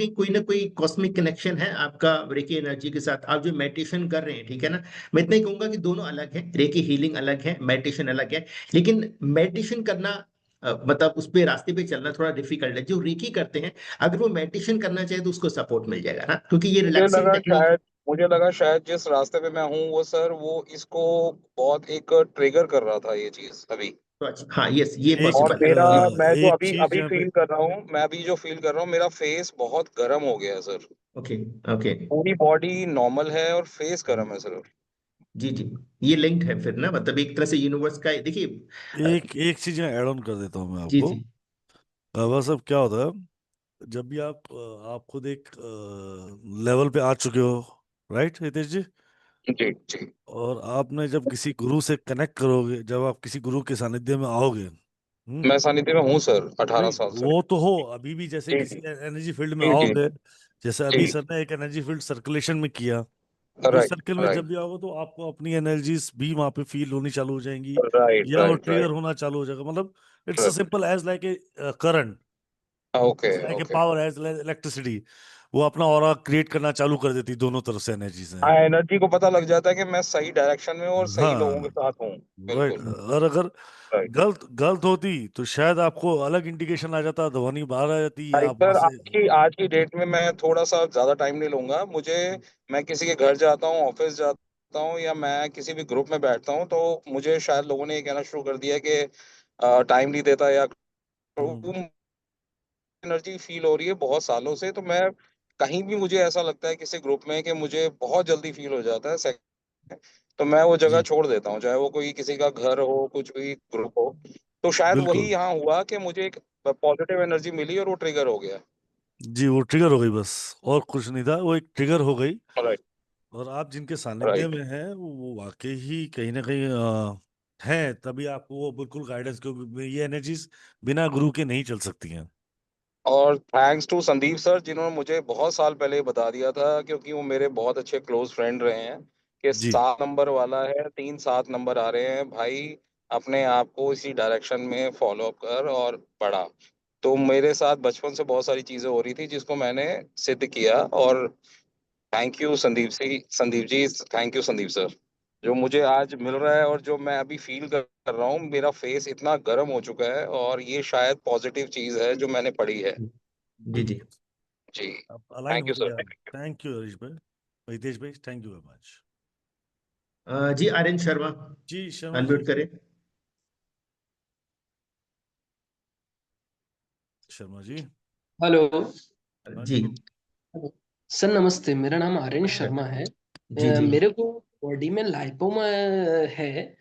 Speaker 1: कोई कॉस्मिक कनेक्शन है आपका रेकी एनर्जी के साथ। आप जो मेडिटेशन कर रहे हैं, ठीक है ना, मैं इतना ही कहूंगा कि दोनों अलग है, रेकी हीलिंग अलग है, मेडिटेशन अलग है। लेकिन मेडिटेशन करना मतलब उस पे रास्ते पे चलना थोड़ा डिफिकल्ट है। जो रेकी करते हैं, अगर वो मेडिटेशन करना चाहे तो उसको सपोर्ट मिल जाएगा ना, क्योंकि ये
Speaker 7: मुझे
Speaker 1: रिलैक्सिंग
Speaker 7: लगा
Speaker 1: टेक्निक।
Speaker 7: शायद मुझे लगा शायद जिस रास्ते पे मैं हूँ वो सर, वो इसको बहुत एक ट्रिगर कर रहा था ये चीज अभी।
Speaker 1: तो अच्छा, हाँ, यस, ये
Speaker 7: और
Speaker 1: पॉसिबल है
Speaker 7: मेरा
Speaker 1: ये।
Speaker 7: मैं जो
Speaker 2: एक
Speaker 7: अभी
Speaker 2: चीज
Speaker 7: अभी
Speaker 2: यहाँ पे,
Speaker 7: फील कर रहा हूँ मैं अभी जो फील कर रहा हूँ, मेरा फेस बहुत गर्म हो गया है सर।
Speaker 1: ओके। ओके।
Speaker 7: पूरी बॉडी नॉर्मल है और फेस गर्म है सर।
Speaker 1: जी जी। ये लिंक्ड है फिर ना, मतलब एक तरह से यूनिवर्स का, देखिए
Speaker 2: एक एक चीज यहाँ ऐड ऑन कर देता हूँ मैं
Speaker 1: जी
Speaker 2: आपको।
Speaker 1: जी
Speaker 2: बस अब क्या होता है, जब भी आप खुद एक लेवल पे आ चुके हो, राइट हितेश जी,
Speaker 7: जी जी
Speaker 2: और आपने जब किसी गुरु से कनेक्ट करोगे, जब आप किसी गुरु के सानिध्य में आओगे,
Speaker 7: मैं सानिध्य में हूँ सर, 18
Speaker 2: नहीं
Speaker 7: साल से।
Speaker 2: वो तो हो, अभी भी जैसे
Speaker 7: जी
Speaker 2: किसी एनर्जी फील्ड में
Speaker 7: जी जी
Speaker 2: आओगे, जैसे अभी
Speaker 7: जी।
Speaker 2: सर ने एक एनर्जी फील्ड सर्कुलेशन में किया, उस
Speaker 7: राइट
Speaker 2: सर्कल में जब
Speaker 7: राइट
Speaker 2: भी आओगे तो आपको अपनी एनर्जीज भी वहां पे फील होनी चालू हो जाएंगी,
Speaker 7: राइट
Speaker 2: या वो
Speaker 7: राइट
Speaker 2: ट्रिगर
Speaker 7: राइट
Speaker 2: होना चालू हो जाएगा। मतलब it's a
Speaker 7: right.
Speaker 2: Simple as like a current,
Speaker 7: okay
Speaker 2: it's like a
Speaker 7: okay.
Speaker 2: Power as electricity. वो अपना ऑरा क्रिएट करना चालू कर देती दोनों तरफ से एनर्जी से।
Speaker 7: हाँ, एनर्जी को पता लग जाता है कि मैं सही डायरेक्शन में हूँ और सही लोगों के
Speaker 2: हाँ,
Speaker 7: साथ हूँ।
Speaker 2: राइट।
Speaker 7: बिल्कुल।
Speaker 2: और अगर
Speaker 7: राइट
Speaker 2: गलत गलत होती तो शायद आपको अलग इंडिकेशन आ जाता, ध्वनि बाहर आ जाती, या
Speaker 7: राइट
Speaker 2: आप वहां
Speaker 7: सर।
Speaker 2: से।
Speaker 7: आज की डेट में मैं थोड़ा सा ज्यादा टाइम नहीं लूंगा। मैं किसी के घर जाता हूँ, ऑफिस जाता हूँ, या मैं किसी भी ग्रुप में बैठता हूँ, तो मुझे शायद लोगों ने ये कहना शुरू कर दिया है कि टाइम नहीं देता, या
Speaker 2: हम्म,
Speaker 7: एनर्जी फील हो रही है बहुत सालों से। तो मैं कहीं भी मुझे ऐसा लगता है किसी ग्रुप में कि मुझे बहुत जल्दी फील हो जाता है तो मैं वो जगह
Speaker 2: जी
Speaker 7: छोड़ देता हूँ, चाहे वो कोई किसी का घर हो, कुछ भी ग्रुप हो। तो शायद वही
Speaker 2: बिल्कुल।
Speaker 7: यहाँ हुआ कि मुझे एक पॉजिटिव एनर्जी मिली और वो ट्रिगर हो गया।
Speaker 2: जी वो ट्रिगर हो गई बस, और कुछ नहीं था, वो एक ट्रिगर हो गई।
Speaker 7: राइट
Speaker 2: और आप जिनके सानिध्य
Speaker 7: राइट।
Speaker 2: में हैं वो वाकई ही कहीं ना कहीं हैं, तभी आपको वो बिल्कुल गाइडेंस, क्योंकि ये एनर्जीज बिना गुरु के नहीं चल सकती हैं।
Speaker 7: और थैंक्स टू संदीप सर, जिन्होंने मुझे बहुत साल पहले ये बता दिया था, क्योंकि वो मेरे बहुत अच्छे क्लोज फ्रेंड रहे हैं, कि
Speaker 2: जी
Speaker 7: 7 नंबर वाला है, 3 7 नंबर आ रहे हैं भाई, अपने आप को इसी डायरेक्शन में फॉलो अप कर और बढ़ा। तो मेरे साथ बचपन से बहुत सारी चीजें हो रही थी जिसको मैंने सिद्ध किया। और thank you Sandeep ji, thank you Sandeep sir, जो मुझे आज मिल रहा है और जो मैं अभी फील कर रहा हूँ। मेरा फेस इतना गर्म हो चुका है, और ये शायद पॉजिटिव चीज है जो मैंने पढ़ी है।
Speaker 1: जी जी।
Speaker 7: जी।
Speaker 2: अब अलाइन
Speaker 7: थैंक
Speaker 2: हो
Speaker 7: यू
Speaker 2: गया।
Speaker 7: सर।
Speaker 2: थैंक यू हरीश भाई, हितेश भाई, थैंक यू वेरी मच।
Speaker 1: जी आर्यन शर्मा,
Speaker 2: जी शर्मा जी,
Speaker 1: अनम्यूट करें।
Speaker 2: शर्मा जी।
Speaker 8: हेलो।
Speaker 2: हाँ
Speaker 1: जी।
Speaker 2: जी।
Speaker 8: सर नमस्ते, मेरा नाम आर्यन शर्मा है।
Speaker 1: जी जी।
Speaker 8: मेरे को बॉडी में लाइपोमा है।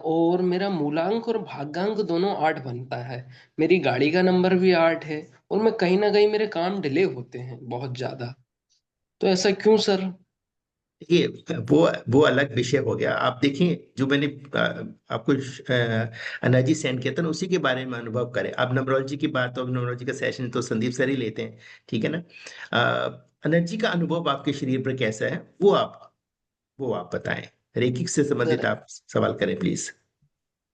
Speaker 8: और मेरा मूलांक और भागांक दोनों 8 बनता है। मेरी गाड़ी का नंबर भी 8 है। और मैं कहीं ना कहीं मेरे काम डिले होते हैं बहुत ज्यादा। तो ऐसा क्यों सर?
Speaker 1: देखिए वो अलग विषय हो गया। आप देखिए जो मैंने आपको एनर्जी सेंड किया था ना, उसी के बारे में अनुभव करें। अब न्यूमरोलॉजी की बात, तो न्यूमरोलॉजी का सेशन तो संदीप सर ही लेते हैं, ठीक है ना। एनर्जी का अनुभव आपके शरीर पर कैसा है, वो आप बताएं। रेखिक से संबंधित
Speaker 8: सर
Speaker 1: आप सवाल करें प्लीज।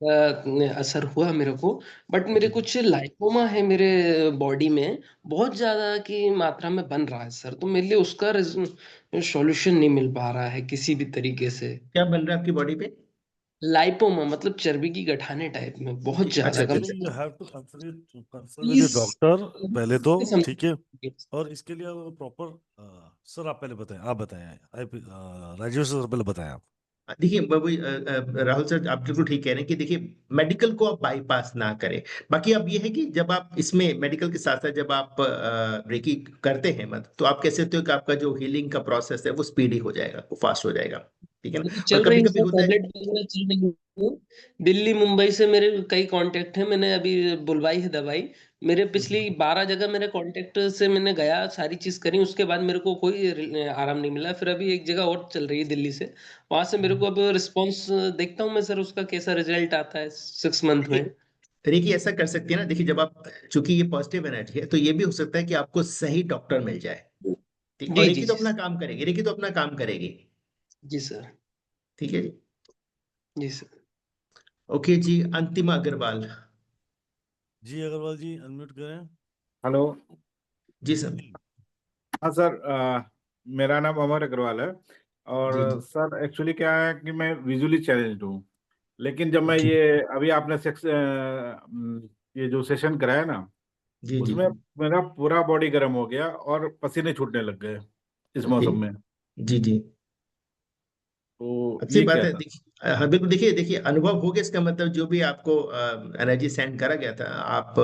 Speaker 8: असर हुआ मेरे को। बट मेरे
Speaker 1: जी
Speaker 8: कुछ लाइपोमा है मेरे बॉडी में, बहुत ज्यादा की मात्रा में बन रहा है सर। तो मेरे लिए उसका सॉल्यूशन नहीं मिल पा रहा है किसी भी तरीके से।
Speaker 1: क्या बन रहा है आपकी बॉडी पे?
Speaker 8: लाइपोमा मतलब चर्बी की गठाने टाइप में, बहुत
Speaker 1: अच्छा
Speaker 8: ज्यादा।
Speaker 1: अच्छा
Speaker 8: कम
Speaker 2: एक्चुअली
Speaker 8: से
Speaker 2: you
Speaker 8: come
Speaker 2: have to consult with
Speaker 8: 30
Speaker 2: your doctor पहले तो, ठीक है।
Speaker 8: समझिए।
Speaker 2: और इसके लिए प्रॉपर, सर आप पहले बताएं, आप बताएं, राजेश सर पहले बताएं आप।
Speaker 1: देखिए राहुल सर, आप बिल्कुल ठीक कह रहे हैं कि देखिए मेडिकल को आप बाईपास ना करें। बाकी अब ये है कि जब आप इसमें मेडिकल के साथ साथ जब आप रेकी करते हैं मत, तो आप कह सकते हो कि आपका जो हीलिंग का प्रोसेस है वो स्पीडी हो जाएगा, वो फास्ट हो जाएगा। ठीक है ना।
Speaker 8: अभी
Speaker 1: और
Speaker 8: चल
Speaker 1: कभी
Speaker 8: रही
Speaker 1: कभी
Speaker 8: है
Speaker 1: होता है।
Speaker 8: टैबलेट वगैरह चल रही है। दिल्ली मुंबई से मेरे कई कांटेक्ट हैं, मैंने अभी बुलवाई है दवाई। मेरे पिछली 12 जगह मेरे कांटेक्ट से मैंने गया, सारी चीज करी, उसके बाद मेरे को कोई आराम नहीं मिला। फिर अभी एक जगह और चल रही है दिल्ली से, वहां से मेरे को अब रिस्पॉन्स देखता हूँ मैं सर, उसका कैसा रिजल्ट आता है 6 मंथ में।
Speaker 1: रेकी ऐसा कर सकती है ना, देखिए जब आप, चूंकि ये पॉजिटिव एनर्जी है, तो ये भी हो सकता है कि आपको सही डॉक्टर मिल जाए। ठीक, और
Speaker 8: जी जी
Speaker 1: रेकी तो
Speaker 8: जी
Speaker 1: अपना काम करेगी, रेकी तो अपना काम करेगी।
Speaker 8: जी सर।
Speaker 1: ठीक है जी।
Speaker 8: जी सर।
Speaker 1: ओके जी, अंतिमा अग्रवाल।
Speaker 2: जी अग्रवाल जी अनम्यूट करें।
Speaker 3: हेलो।
Speaker 1: जी सर।
Speaker 3: हाँ सर, मेरा नाम अमर अग्रवाल है।
Speaker 1: जी
Speaker 3: और
Speaker 1: जी।
Speaker 3: सर एक्चुअली क्या है कि मैं विजुअली चैलेंज्ड हूँ। लेकिन जब मैं
Speaker 1: ओके।
Speaker 3: ये अभी आपने ये जो सेशन कराया ना,
Speaker 1: जी जी।
Speaker 3: उसमें मेरा पूरा बॉडी गर्म हो गया और पसीने छूटने लग गए इस
Speaker 1: ओके।
Speaker 3: मौसम में।
Speaker 1: जी जी।
Speaker 3: तो
Speaker 1: अच्छी
Speaker 3: ये
Speaker 1: बात
Speaker 3: क्या
Speaker 1: है।
Speaker 3: था?
Speaker 1: देखिए हाँ बिल्कुल, देखिए देखिए अनुभव हो गया, इसका मतलब जो भी आपको एनर्जी सेंड करा गया था, आप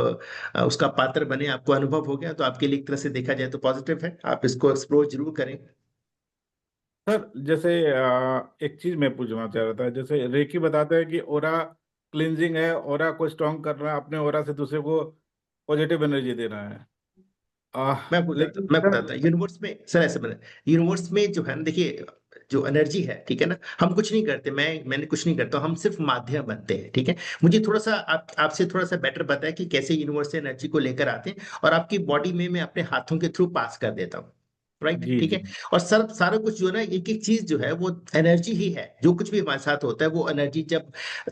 Speaker 1: उसका पात्र बने, आपको अनुभव हो गया, तो आपके लिए एक तरह से देखा जाए तो पॉजिटिव है। आप इसको एक्सप्लोर जरूर करें।
Speaker 3: सर जैसे एक चीज मैं पूछना चाह रहा था, जैसे रेकी बताते हैं कि ओरा क्लिनजिंग है, ओरा को स्ट्रॉन्ग करना, अपने ओरा से दूसरे को पॉजिटिव एनर्जी देना है। लेकिन
Speaker 1: मैं
Speaker 3: सर
Speaker 1: बताता यूनिवर्स में सर, ऐसे बना यूनिवर्स में जो है ना, देखिए जो एनर्जी है, ठीक है ना, हम कुछ नहीं करते, मैंने कुछ नहीं करता, हम सिर्फ माध्यम बनते हैं। ठीक है। मुझे थोड़ा सा आपसे थोड़ा सा बेटर पता है कि कैसे यूनिवर्स से एनर्जी को लेकर आते हैं, और आपकी बॉडी में मैं अपने हाथों के थ्रू पास कर देता हूँ। राइट,
Speaker 3: जी
Speaker 1: ठीक
Speaker 3: जी।
Speaker 1: है। और सर सारा कुछ जो है ना, एक एक चीज जो है वो एनर्जी ही है। जो कुछ भी हमारे साथ होता है वो एनर्जी जब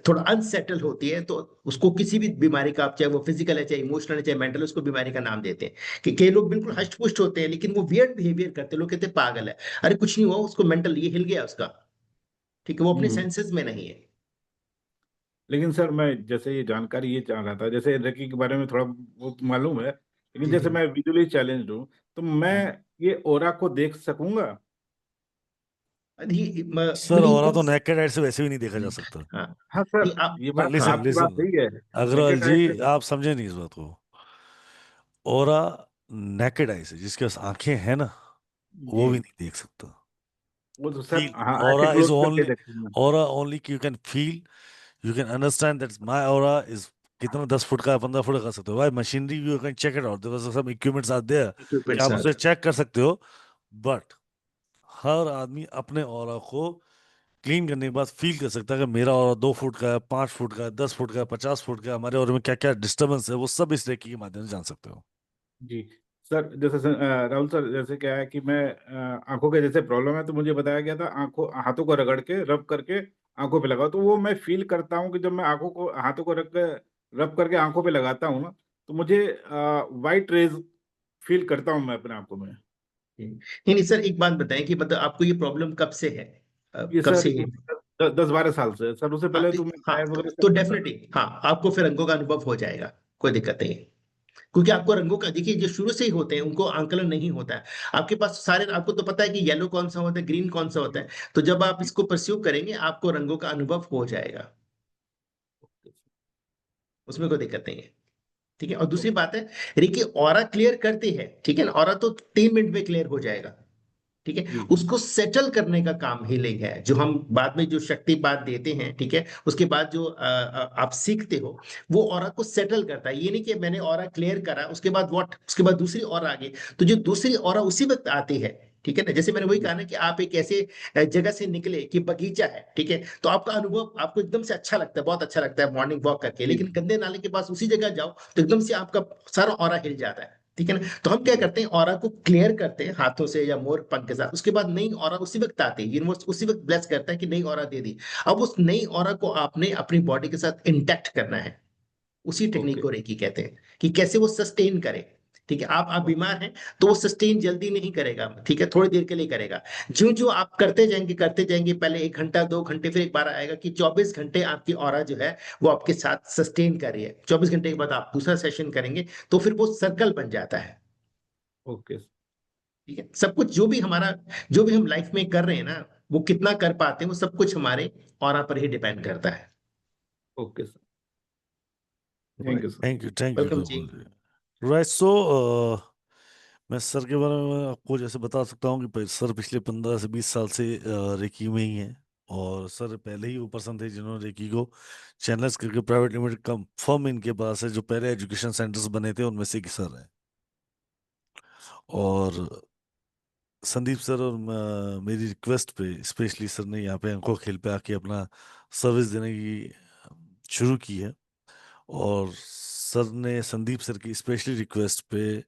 Speaker 1: थोड़ा अनसेटल होती है, तो उसको किसी भी बीमारी का, आप चाहे वो फिजिकल है, चाहे इमोशनल है, चाहे मेंटल, उसको बीमारी का नाम देते हैं। कि कई लोग बिल्कुल हष्ट पुष्ट होते हैं, लेकिन वो वियर्ड बिहेवियर करते हैं, लोग कहते हैं पागल है। अरे कुछ नहीं हुआ, उसको मेंटल ये हिल गया उसका। ठीक है, वो अपने
Speaker 3: हम्म।
Speaker 1: सेंसेस में नहीं है।
Speaker 3: लेकिन सर मैं जैसे ये जानकारी ये चाह रहा था, जैसे रेकी के बारे में थोड़ा बहुत मालूम है, लेकिन
Speaker 1: जी जी।
Speaker 3: जैसे मैं विजुअली चैलेंज्ड हूँ, तो मैं ये ओरा को देख सकूंगा?
Speaker 2: सर
Speaker 1: नहीं
Speaker 2: और तो नेकेड आइड से वैसे भी नहीं देखा जा सकता।
Speaker 1: हाँ।
Speaker 3: हाँ
Speaker 1: नहीं
Speaker 3: सर,
Speaker 1: आप,
Speaker 3: ये
Speaker 2: सर
Speaker 3: बात
Speaker 2: लिसन
Speaker 3: आपकी बात
Speaker 2: लिसन
Speaker 3: सही है।
Speaker 2: अग्रवाल
Speaker 3: नेकेड
Speaker 2: जी,
Speaker 3: आई से।
Speaker 2: आप समझे नहीं इस बात को। ओरा नेकेड आई से, जिसके पास आंखें हैं ना,
Speaker 3: जी।
Speaker 2: वो भी नहीं देख सकता।
Speaker 3: वो तो सर
Speaker 2: फील
Speaker 3: हाँ, आंखें
Speaker 2: aura is
Speaker 3: क्लोज करके
Speaker 2: only
Speaker 3: देखूंगा।
Speaker 2: aura only you can feel, you can understand that my aura is कितना 10 फुट का 15 फुट का कर सकते हो भाई। Machinery you can check it out, there सब इक्विपमेंट्स आर देयर कि
Speaker 1: इक्विपमेंट
Speaker 2: आप उसे
Speaker 1: साथ।
Speaker 2: चेक कर सकते हो। बट हर आदमी अपने ऑरा को क्लीन करने के बाद फील कर सकता है कि मेरा ऑरा 2 फुट का है, 5 फुट का है, 10 फुट का है, 50 फुट का है, हमारे ऑरा में क्या क्या डिस्टर्बेंस है, वो सब इस रेकी के माध्यम से जान सकते हो।
Speaker 3: जी सर, जैसे राहुल सर, जैसे क्या है कि मैं आंखों के जैसे प्रॉब्लम है, तो मुझे बताया गया था आंखों हाथों को रगड़ के रब करके आंखों पे लगाओ। तो वो मैं फील करता हूँ कि जब मैं आंखों को हाथों को रब करके आंखों पे लगाता हूँ ना, तो मुझे वाइट रेज फील करता हूँ मैं अपने आंखों में।
Speaker 1: नहीं नहीं सर, एक बात बताएं कि मतलब आपको ये प्रॉब्लम कब से है,
Speaker 3: ये
Speaker 1: कब
Speaker 3: सर
Speaker 1: से?
Speaker 3: 10-12 साल से सर, उससे
Speaker 1: हाँ
Speaker 3: पहले
Speaker 1: तो,
Speaker 3: तो मैं
Speaker 1: हाँ
Speaker 3: ड्राइव वगैरह
Speaker 1: तो
Speaker 3: करता था।
Speaker 1: डेफिनेटली हाँ, आपको फिर रंगों का अनुभव हो जाएगा, कोई दिक्कत नहीं है। क्योंकि आपको रंगों का, देखिए जो शुरू से ही होते हैं उनको आंकलन नहीं होता है। आपके पास सारे, आपको तो पता है कि येलो कौन सा होता है, ग्रीन कौन सा होता है। तो जब आप इसको परस्यू करेंगे, आपको रंगों का अनुभव हो जाएगा, उसमें कोई दिक्कत नहीं है। ठीक है। और दूसरी बात है, देखिए ऑरा क्लियर करती है, ठीक है ना, ऑरा तो 3 मिनट में क्लियर हो जाएगा। ठीक है।
Speaker 3: जी
Speaker 1: उसको सेटल करने का काम हीलिंग है, जो हम बाद में जो शक्तिपात देते हैं, ठीक है, उसके बाद जो आप सीखते हो, वो ऑरा को सेटल करता है। ये नहीं कि मैंने ऑरा क्लियर करा, उसके बाद व्हाट, उसके बाद दूसरी ऑरा आ गई, तो जो दूसरी ऑरा उसी वक्त आती है। ठीक है ना, जैसे मैंने वही कहा ना कि आप एक ऐसे जगह से निकले कि बगीचा है, ठीक है, तो आपका अनुभव आपको एकदम से अच्छा लगता है, बहुत अच्छा लगता है मॉर्निंग वॉक करके,
Speaker 3: जी
Speaker 1: लेकिन गंदे नाले के पास उसी जगह जाओ तो एकदम से आपका सारा ऑरा हिल जाता है। ठीक है ना। तो हम क्या
Speaker 3: जी
Speaker 1: करते हैं, ऑरा को क्लियर करते हैं हाथों से या मोर पंख के साथ, उसके बाद नई ऑरा उसी वक्त आती है, यूनिवर्स उसी वक्त ब्लेस करता है कि नई ऑरा दे दी। अब उस नई ऑरा को आपने अपनी बॉडी के साथ इंटैक्ट करना है। उसी टेक्निक
Speaker 3: ओके
Speaker 1: को रेकी कहते हैं, कि कैसे वो सस्टेन करे। ठीक है। आप बीमार हैं तो वो सस्टेन जल्दी नहीं करेगा, ठीक है, थोड़ी देर के लिए करेगा। जो जो आप करते जाएंगे, पहले 1 घंटा 2 घंटे, फिर एक बार आएगा कि 24 घंटे आपकी ऑरा जो है वो आपके साथ सस्टेन कर रही है। 24 घंटे के बाद आप दूसरा सेशन करेंगे, तो फिर वो सर्कल बन जाता है।
Speaker 3: ओके।
Speaker 1: ठीक है। सब कुछ जो भी हमारा, जो भी हम लाइफ में कर रहे हैं ना, वो कितना कर पाते हैं, वो सब कुछ हमारे ऑरा पर ही डिपेंड करता है।
Speaker 3: Okay sir, thank you sir.
Speaker 2: Thank you
Speaker 1: welcome जी।
Speaker 2: रघुल। राइट, सो मैं सर के बारे में आपको जैसे बता सकता हूँ कि सर पिछले 15 से 20 साल से रेकी में ही हैं, और सर पहले ही वो पर्सन थे जिन्होंने रेकी को चैनल्स करके प्राइवेट लिमिटेड का फर्म इनके पास है, जो पहले एजुकेशन सेंटर्स बने थे उनमें से एक सर है। और संदीप सर और मेरी रिक्वेस्ट पे स्पेशली सर ने यहाँ पे आंखों खेल पे आके अपना सर्विस देने की शुरू की है। और सर ने संदीप सर की स्पेशली रिक्वेस्ट पे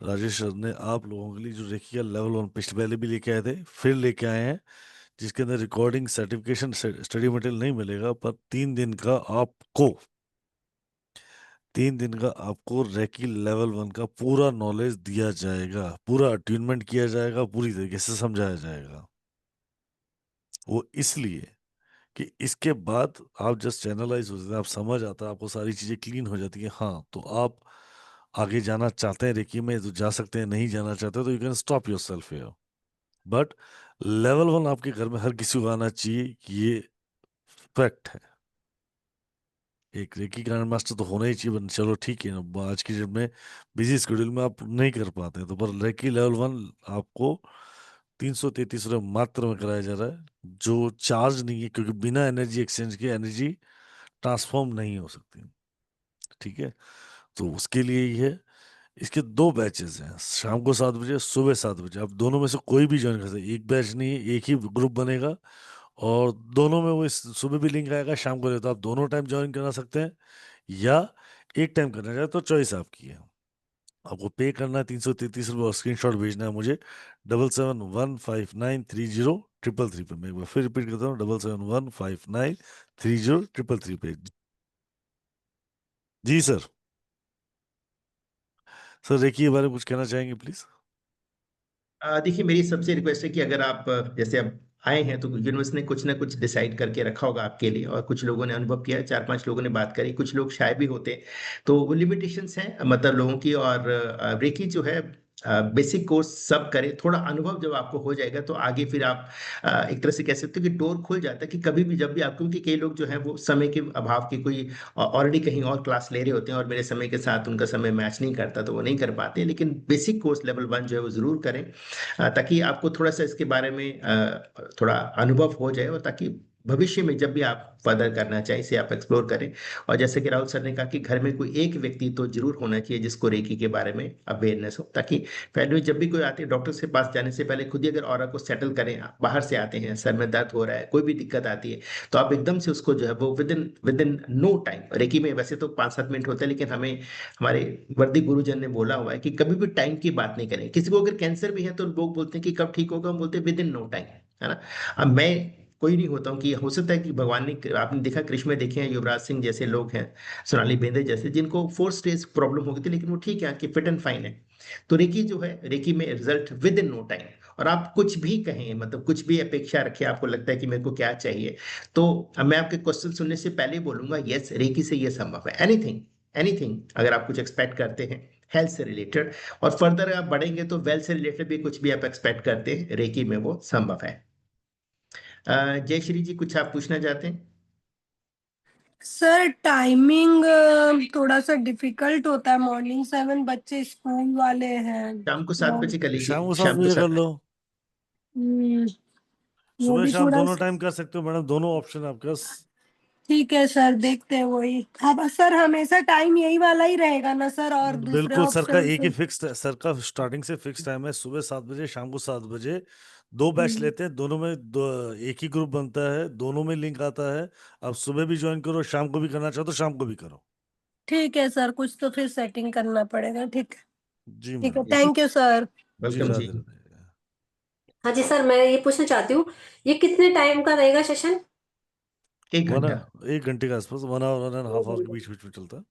Speaker 2: राजेश सर ने आप लोगों के लिए जो रेकी का लेवल 1 पिछले पहले भी लेके आए थे, फिर लेके आए हैं, जिसके अंदर रिकॉर्डिंग सर्टिफिकेशन स्टडी मटेरियल नहीं मिलेगा, पर 3 दिन का आपको रेकी लेवल 1 का पूरा नॉलेज दिया जाएगा, पूरा अट्यूनमेंट किया जाएगा, पूरी तरीके से समझाया जाएगा। वो इसलिए कि इसके बाद आप जस्ट चैनलाइज हो जाते हैं, आप समझ आता है, आपको सारी चीजें क्लीन हो जाती है। हाँ, तो आप आगे जाना चाहते हैं रेकी में तो जा सकते हैं, नहीं जाना चाहते तो you can stop your self here. But level 1 आपके घर में हर किसी को आना चाहिए, कि ये फैक्ट है। एक रेकी ग्रैंड मास्टर तो होना ही चाहिए, but चलो ठीक है ना, आज की डेट में बिजी शेड्यूल में आप नहीं कर पाते, तो पर रेकी लेवल 1 आपको 333 रुपये मात्र में कराया जा रहा है, जो चार्ज नहीं है, क्योंकि बिना एनर्जी एक्सचेंज के एनर्जी ट्रांसफॉर्म नहीं हो सकती। ठीक है, तो उसके लिए ही है। इसके 2 बैचेस हैं, शाम को 7 बजे, सुबह 7 बजे। आप दोनों में से कोई भी ज्वाइन कर सकते हैं, एक बैच नहीं है, एक ही ग्रुप बनेगा, और दोनों में वो सुबह भी लिंक आएगा, शाम को, तो आप दोनों टाइम ज्वाइन करा सकते हैं, या एक टाइम करना चाहे तो चॉइस आपकी है। आपको पे करना है 333 रुपये, और स्क्रीन शॉट भेजना है मुझे 7715930333 पे। मैं एक बार फिर रिपीट करता हूँ, 7715930333 पे। जी सर। सर रेकी के बारे में कुछ कहना चाहेंगे प्लीज?
Speaker 1: देखिए, मेरी सबसे रिक्वेस्ट है कि अगर आप जैसे अब आए हैं, तो यूनिवर्स ने कुछ ना कुछ डिसाइड करके रखा होगा आपके लिए, और कुछ लोगों ने अनुभव किया, 4-5 लोगों ने बात करी, कुछ लोग शायद भी होते, तो वो लिमिटेशंस हैं मतलब लोगों की। और रेकी जो है, बेसिक कोर्स सब करें, थोड़ा अनुभव जब आपको हो जाएगा तो आगे फिर आप एक तरह से कह सकते हो कि डोर खुल जाता है, कि कभी भी जब भी आप, क्योंकि कई लोग जो है वो समय के अभाव के, कोई ऑलरेडी कहीं और क्लास ले रहे होते हैं और मेरे समय के साथ उनका समय मैच नहीं करता, तो वो नहीं कर पाते। लेकिन बेसिक कोर्स लेवल 1 जो है वो जरूर करें, ताकि आपको थोड़ा सा इसके बारे में थोड़ा अनुभव हो जाए, और ताकि भविष्य में जब भी आप फर्दर करना चाहें इसे आप एक्सप्लोर करें। और जैसे कि राहुल सर ने कहा कि घर में कोई एक व्यक्ति तो जरूर होना चाहिए जिसको रेकी के बारे में अवेयरनेस हो, ताकि फैमिली जब भी कोई आते हैं डॉक्टर के पास जाने से पहले खुद ही अगर ऑरा को सेटल करें। आप बाहर से आते हैं, सर में दर्द हो रहा है, कोई भी दिक्कत आती है, तो आप एकदम से उसको जो है वो within no time, reiki में वैसे तो 5-7 मिनट होता है, लेकिन हमें हमारे वर्दी गुरुजन ने बोला हुआ है कि कभी भी टाइम की बात नहीं करें। किसी को अगर कैंसर भी है तो लोग बोलते हैं कि कब ठीक होगा, हम बोलते हैं विद इन नो टाइम, है ना। अब मैं कोई नहीं होता हूँ कि हो सकता है कि भगवान ने, आपने देखा कृष्ण में देखे हैं युवराज सिंह जैसे लोग हैं, सोनाली बेंद्रे जैसे, जिनको 4 स्टेज प्रॉब्लम हो गई थी, लेकिन वो ठीक है कि फिट एंड फाइन है। तो रेकी जो है, रेकी में result within no time. और आप कुछ भी कहें, मतलब कुछ भी अपेक्षा रखें, आपको लगता है कि मेरे को क्या चाहिए, तो अब मैं आपके क्वेश्चन सुनने से पहले बोलूंगा यस, रेकी से ये संभव है। एनीथिंग, एनीथिंग अगर आप कुछ एक्सपेक्ट करते हैं हेल्थ से रिलेटेड, और फर्दर आप बढ़ेंगे तो वेल्थ से रिलेटेड भी कुछ भी आप एक्सपेक्ट करते हैं, रेकी में वो संभव है। जय श्री जी, कुछ आप पूछना चाहते हैं?
Speaker 5: सर टाइमिंग थोड़ा सा डिफिकल्ट होता है, मॉर्निंग 7 बच्चे स्कूल वाले हैं,
Speaker 1: शाम को 7 बजे कर
Speaker 2: शाम
Speaker 1: लीजिए,
Speaker 2: को 7
Speaker 1: शाम को
Speaker 2: बजे कर
Speaker 1: 7।
Speaker 2: लो।
Speaker 5: हम्म, वो
Speaker 2: सुबह
Speaker 5: भी
Speaker 2: शाम
Speaker 5: थोड़ा
Speaker 2: दोनों टाइम कर सकते हो मैडम, दोनों ऑप्शन आपके पास।
Speaker 5: ठीक है सर, देखते हैं वही। अब सर हमेशा टाइम यही वाला ही रहेगा ना सर, और दूसरे
Speaker 2: बिल्कुल, सर का
Speaker 5: ऑप्शन
Speaker 2: एक ही
Speaker 5: तो
Speaker 2: फिक्स, सर का स्टार्टिंग से फिक्स टाइम है, सुबह 7 बजे, शाम को 7 बजे। 2 बैच लेते हैं, दोनों में एक ही ग्रुप बनता है, दोनों में लिंक आता है। आप सुबह भी ज्वाइन करो, शाम को भी करना चाहो तो शाम को भी करो।
Speaker 5: ठीक है सर, कुछ तो फिर सेटिंग करना पड़ेगा। ठीक है,
Speaker 2: जी
Speaker 5: ठीक है,
Speaker 2: मैडम।
Speaker 1: जी,
Speaker 5: थैंक यू सर।
Speaker 2: जी,
Speaker 1: वेलकम जी।
Speaker 2: राधे राधे।
Speaker 9: हाँ जी सर, मैं ये पूछना चाहती हूँ, ये कितने टाइम का रहेगा सेशन?
Speaker 1: 1 घंटा।
Speaker 2: 1 घंटे के आसपास, 1 आवर 1.5 आवर के बीच बीच में चलता है।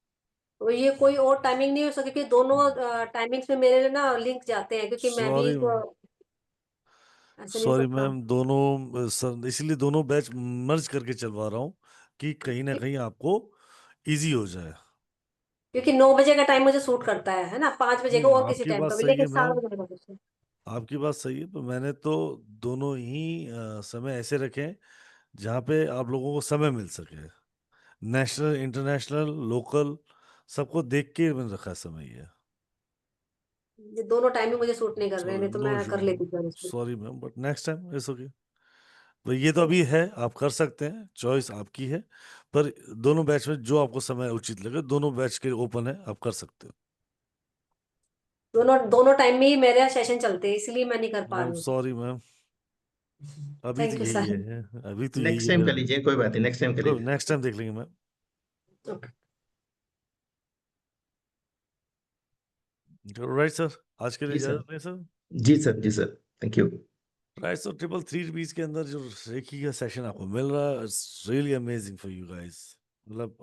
Speaker 9: तो ये कोई और टाइमिंग नहीं हो सके कि दोनों टाइमिंग्स में मेरे ना लिंक जाते हैं, क्योंकि मैं भी
Speaker 2: सॉरी,
Speaker 9: तो ऐसे नहीं हो
Speaker 2: सॉरी
Speaker 9: सकता।
Speaker 2: मैम, दोनों सर इसलिए दोनों बैच मर्ज करके चलवा रहा हूँ, कि कहीं ना कहीं आपको इजी हो जाए।
Speaker 9: क्योंकि 9 बजे का टाइम मुझे सूट करता है ना, 5 बजे का और किसी
Speaker 2: आपकी
Speaker 9: टाइम
Speaker 2: बात
Speaker 9: का भी,
Speaker 2: सही
Speaker 9: लेकिन
Speaker 2: है
Speaker 9: 7
Speaker 2: मैम,
Speaker 9: बजे का कुछ नहीं।
Speaker 2: आपकी बात सही है, पर मैंने तो दोनों ही समय ऐसे रखे हैं जहाँ पे आप लोगों को समय मिल सके। नेशनल, इंटरनेशनल, लोकल, सबको देख के मैंने रखा है समय ये।
Speaker 9: ये दोनों टाइमिंग मुझे सूट नहीं कर रहे हैं, नहीं तो
Speaker 2: नो
Speaker 9: मैं
Speaker 2: इशू
Speaker 9: कर
Speaker 2: मैम,
Speaker 9: लेती सर इसको।
Speaker 2: Sorry ma'am, but next time it's okay. तो ये तो अभी है, आप कर सकते हैं, चॉइस आपकी है, पर दोनों बैच में जो आपको समय उचित लगे, दोनों बैच के ओपन है, आप कर सकते हो।
Speaker 9: दोनों दोनों टाइम में ही मेरे सेशन चलते हैं, इसलिए मैं नहीं कर पा
Speaker 2: मैम
Speaker 9: रही हूँ।
Speaker 2: सॉरी मैम, अभी तो
Speaker 9: थैंक यू
Speaker 2: यही
Speaker 9: सर।
Speaker 2: है, अभी तो यही
Speaker 1: नेक्स्ट
Speaker 2: है
Speaker 1: टाइम कर
Speaker 2: मेरा।
Speaker 1: लीजिए, कोई बात नहीं, नेक्स्ट टाइम कर लीजिए।
Speaker 2: नेक्स्ट टाइम देख लेंगे मैम। राइट सर, आज के लिए
Speaker 1: जी सर,
Speaker 2: इजाजत नहीं सर।
Speaker 1: जी सर, जी sir, thank you.
Speaker 2: Right, so 333 rupees के अंदर जो रेकी का सेशन आपको मिल रहा है, it's really amazing for you guys. मतलब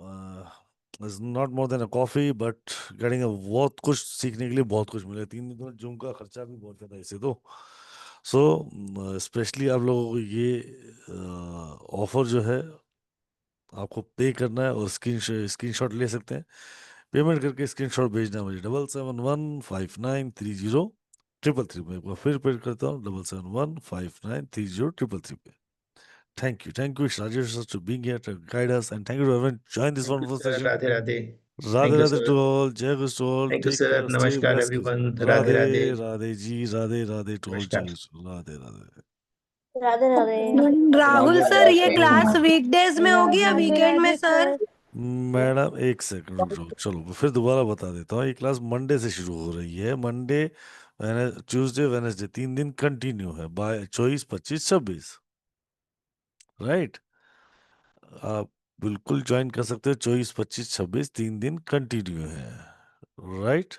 Speaker 2: it's not more than a coffee, but getting बहुत कुछ सीखने के लिए बहुत कुछ मिला। 3 दिन में जूम का खर्चा भी बहुत ज्यादा है इसे तो। सो स्पेशली आप लोगों को ये ऑफर जो है आपको पे करना है, और स्क्रीनशॉट ले सकते हैं। पेमेंट करके स्क्रीनशॉट भेजना है मुझे 7715930333 में। एक बार फिर पेड करता हूँ 7715930333 पे। Thank you Rajesh sir to being here to guide us, and thank you to everyone join this
Speaker 1: thank you
Speaker 2: wonderful
Speaker 1: sir,
Speaker 2: session.
Speaker 1: Radhe Radhe.
Speaker 2: Radhe
Speaker 1: thank you
Speaker 2: Radhe
Speaker 1: sir,
Speaker 2: to all, जय गुरु to all,
Speaker 1: thank you
Speaker 2: take
Speaker 1: sir,
Speaker 2: care, stay
Speaker 1: नमस्कार
Speaker 2: blessed.
Speaker 1: Everyone, Radhe
Speaker 2: Radhe
Speaker 1: Radhe,
Speaker 2: Radhe ji, Radhe Radhe to all, जय
Speaker 1: नमस्कार।
Speaker 2: गुरु, Radhe Radhe.
Speaker 4: Radhe Radhe.
Speaker 5: Rahul
Speaker 1: Radhe
Speaker 5: sir, ये
Speaker 1: Radhe.
Speaker 5: Class weekdays में होगी या
Speaker 4: राधे
Speaker 5: वीकेंड में
Speaker 4: राधे
Speaker 5: सर?
Speaker 2: मैडम एक सेकंड रुक जाओ, चलो मैं फिर दोबारा बता देता हूँ। ये क्लास मंडे से शुरू हो रही है, मंडे, ट्यूसडे, वेडनेसडे, 3 दिन कंटिन्यू है, बाय 24, 25, 26। राइट, आप बिल्कुल ज्वाइन कर सकते हो। 24, 25, 26 3 दिन कंटिन्यू है। राइट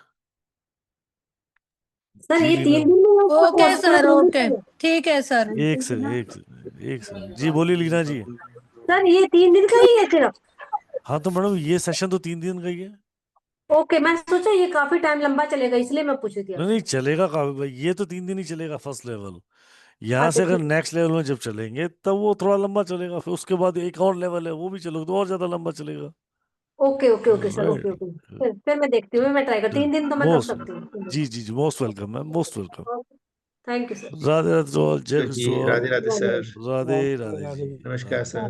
Speaker 9: सर
Speaker 2: जी
Speaker 9: ये
Speaker 2: लीना,
Speaker 9: 3 दिन में उसका
Speaker 5: ओके
Speaker 9: कोर्स पूरा
Speaker 5: सर,
Speaker 9: करना
Speaker 5: ओके,
Speaker 9: चाहिए?
Speaker 5: ठीक है सर।
Speaker 2: एक सेकंड जी, बोलिए लीना जी।
Speaker 9: सर ये 3 दिन का ही है सिर्फ?
Speaker 2: हाँ तो मैडम ये सेशन तो 3 दिन का ही है।
Speaker 9: ओके, मैं सोचा ये काफी टाइम लंबा चलेगा, इसलिए मैं पूछ रही थी
Speaker 2: नहीं
Speaker 9: आपसे।
Speaker 2: चलेगा काफी भाई, ये तो 3 दिन ही चलेगा फर्स्ट लेवल। यहाँ
Speaker 9: अच्छा
Speaker 2: से अगर
Speaker 9: ठीक।
Speaker 2: नेक्स्ट लेवल में जब चलेंगे तब वो थोड़ा लंबा चलेगा, फिर उसके बाद एक और लेवल है वो भी चलोगे तो और ज्यादा लंबा चलेगा।
Speaker 9: Okay okay okay sir, okay okay.
Speaker 2: Right,
Speaker 9: फिर मैं देखती हूँ, मैं ट्राई कर, 3 दिन तो मैं कर
Speaker 2: मोस्ट,
Speaker 9: सकती हूँ।
Speaker 2: जी जी जी, most welcome ma'am, most welcome.
Speaker 9: Thank you sir.
Speaker 2: Radhe Radhe, जय
Speaker 1: जी,
Speaker 2: कृष्ण,
Speaker 1: राधे राधे सर,
Speaker 2: राधे राधे जी,
Speaker 1: नमस्कार सर।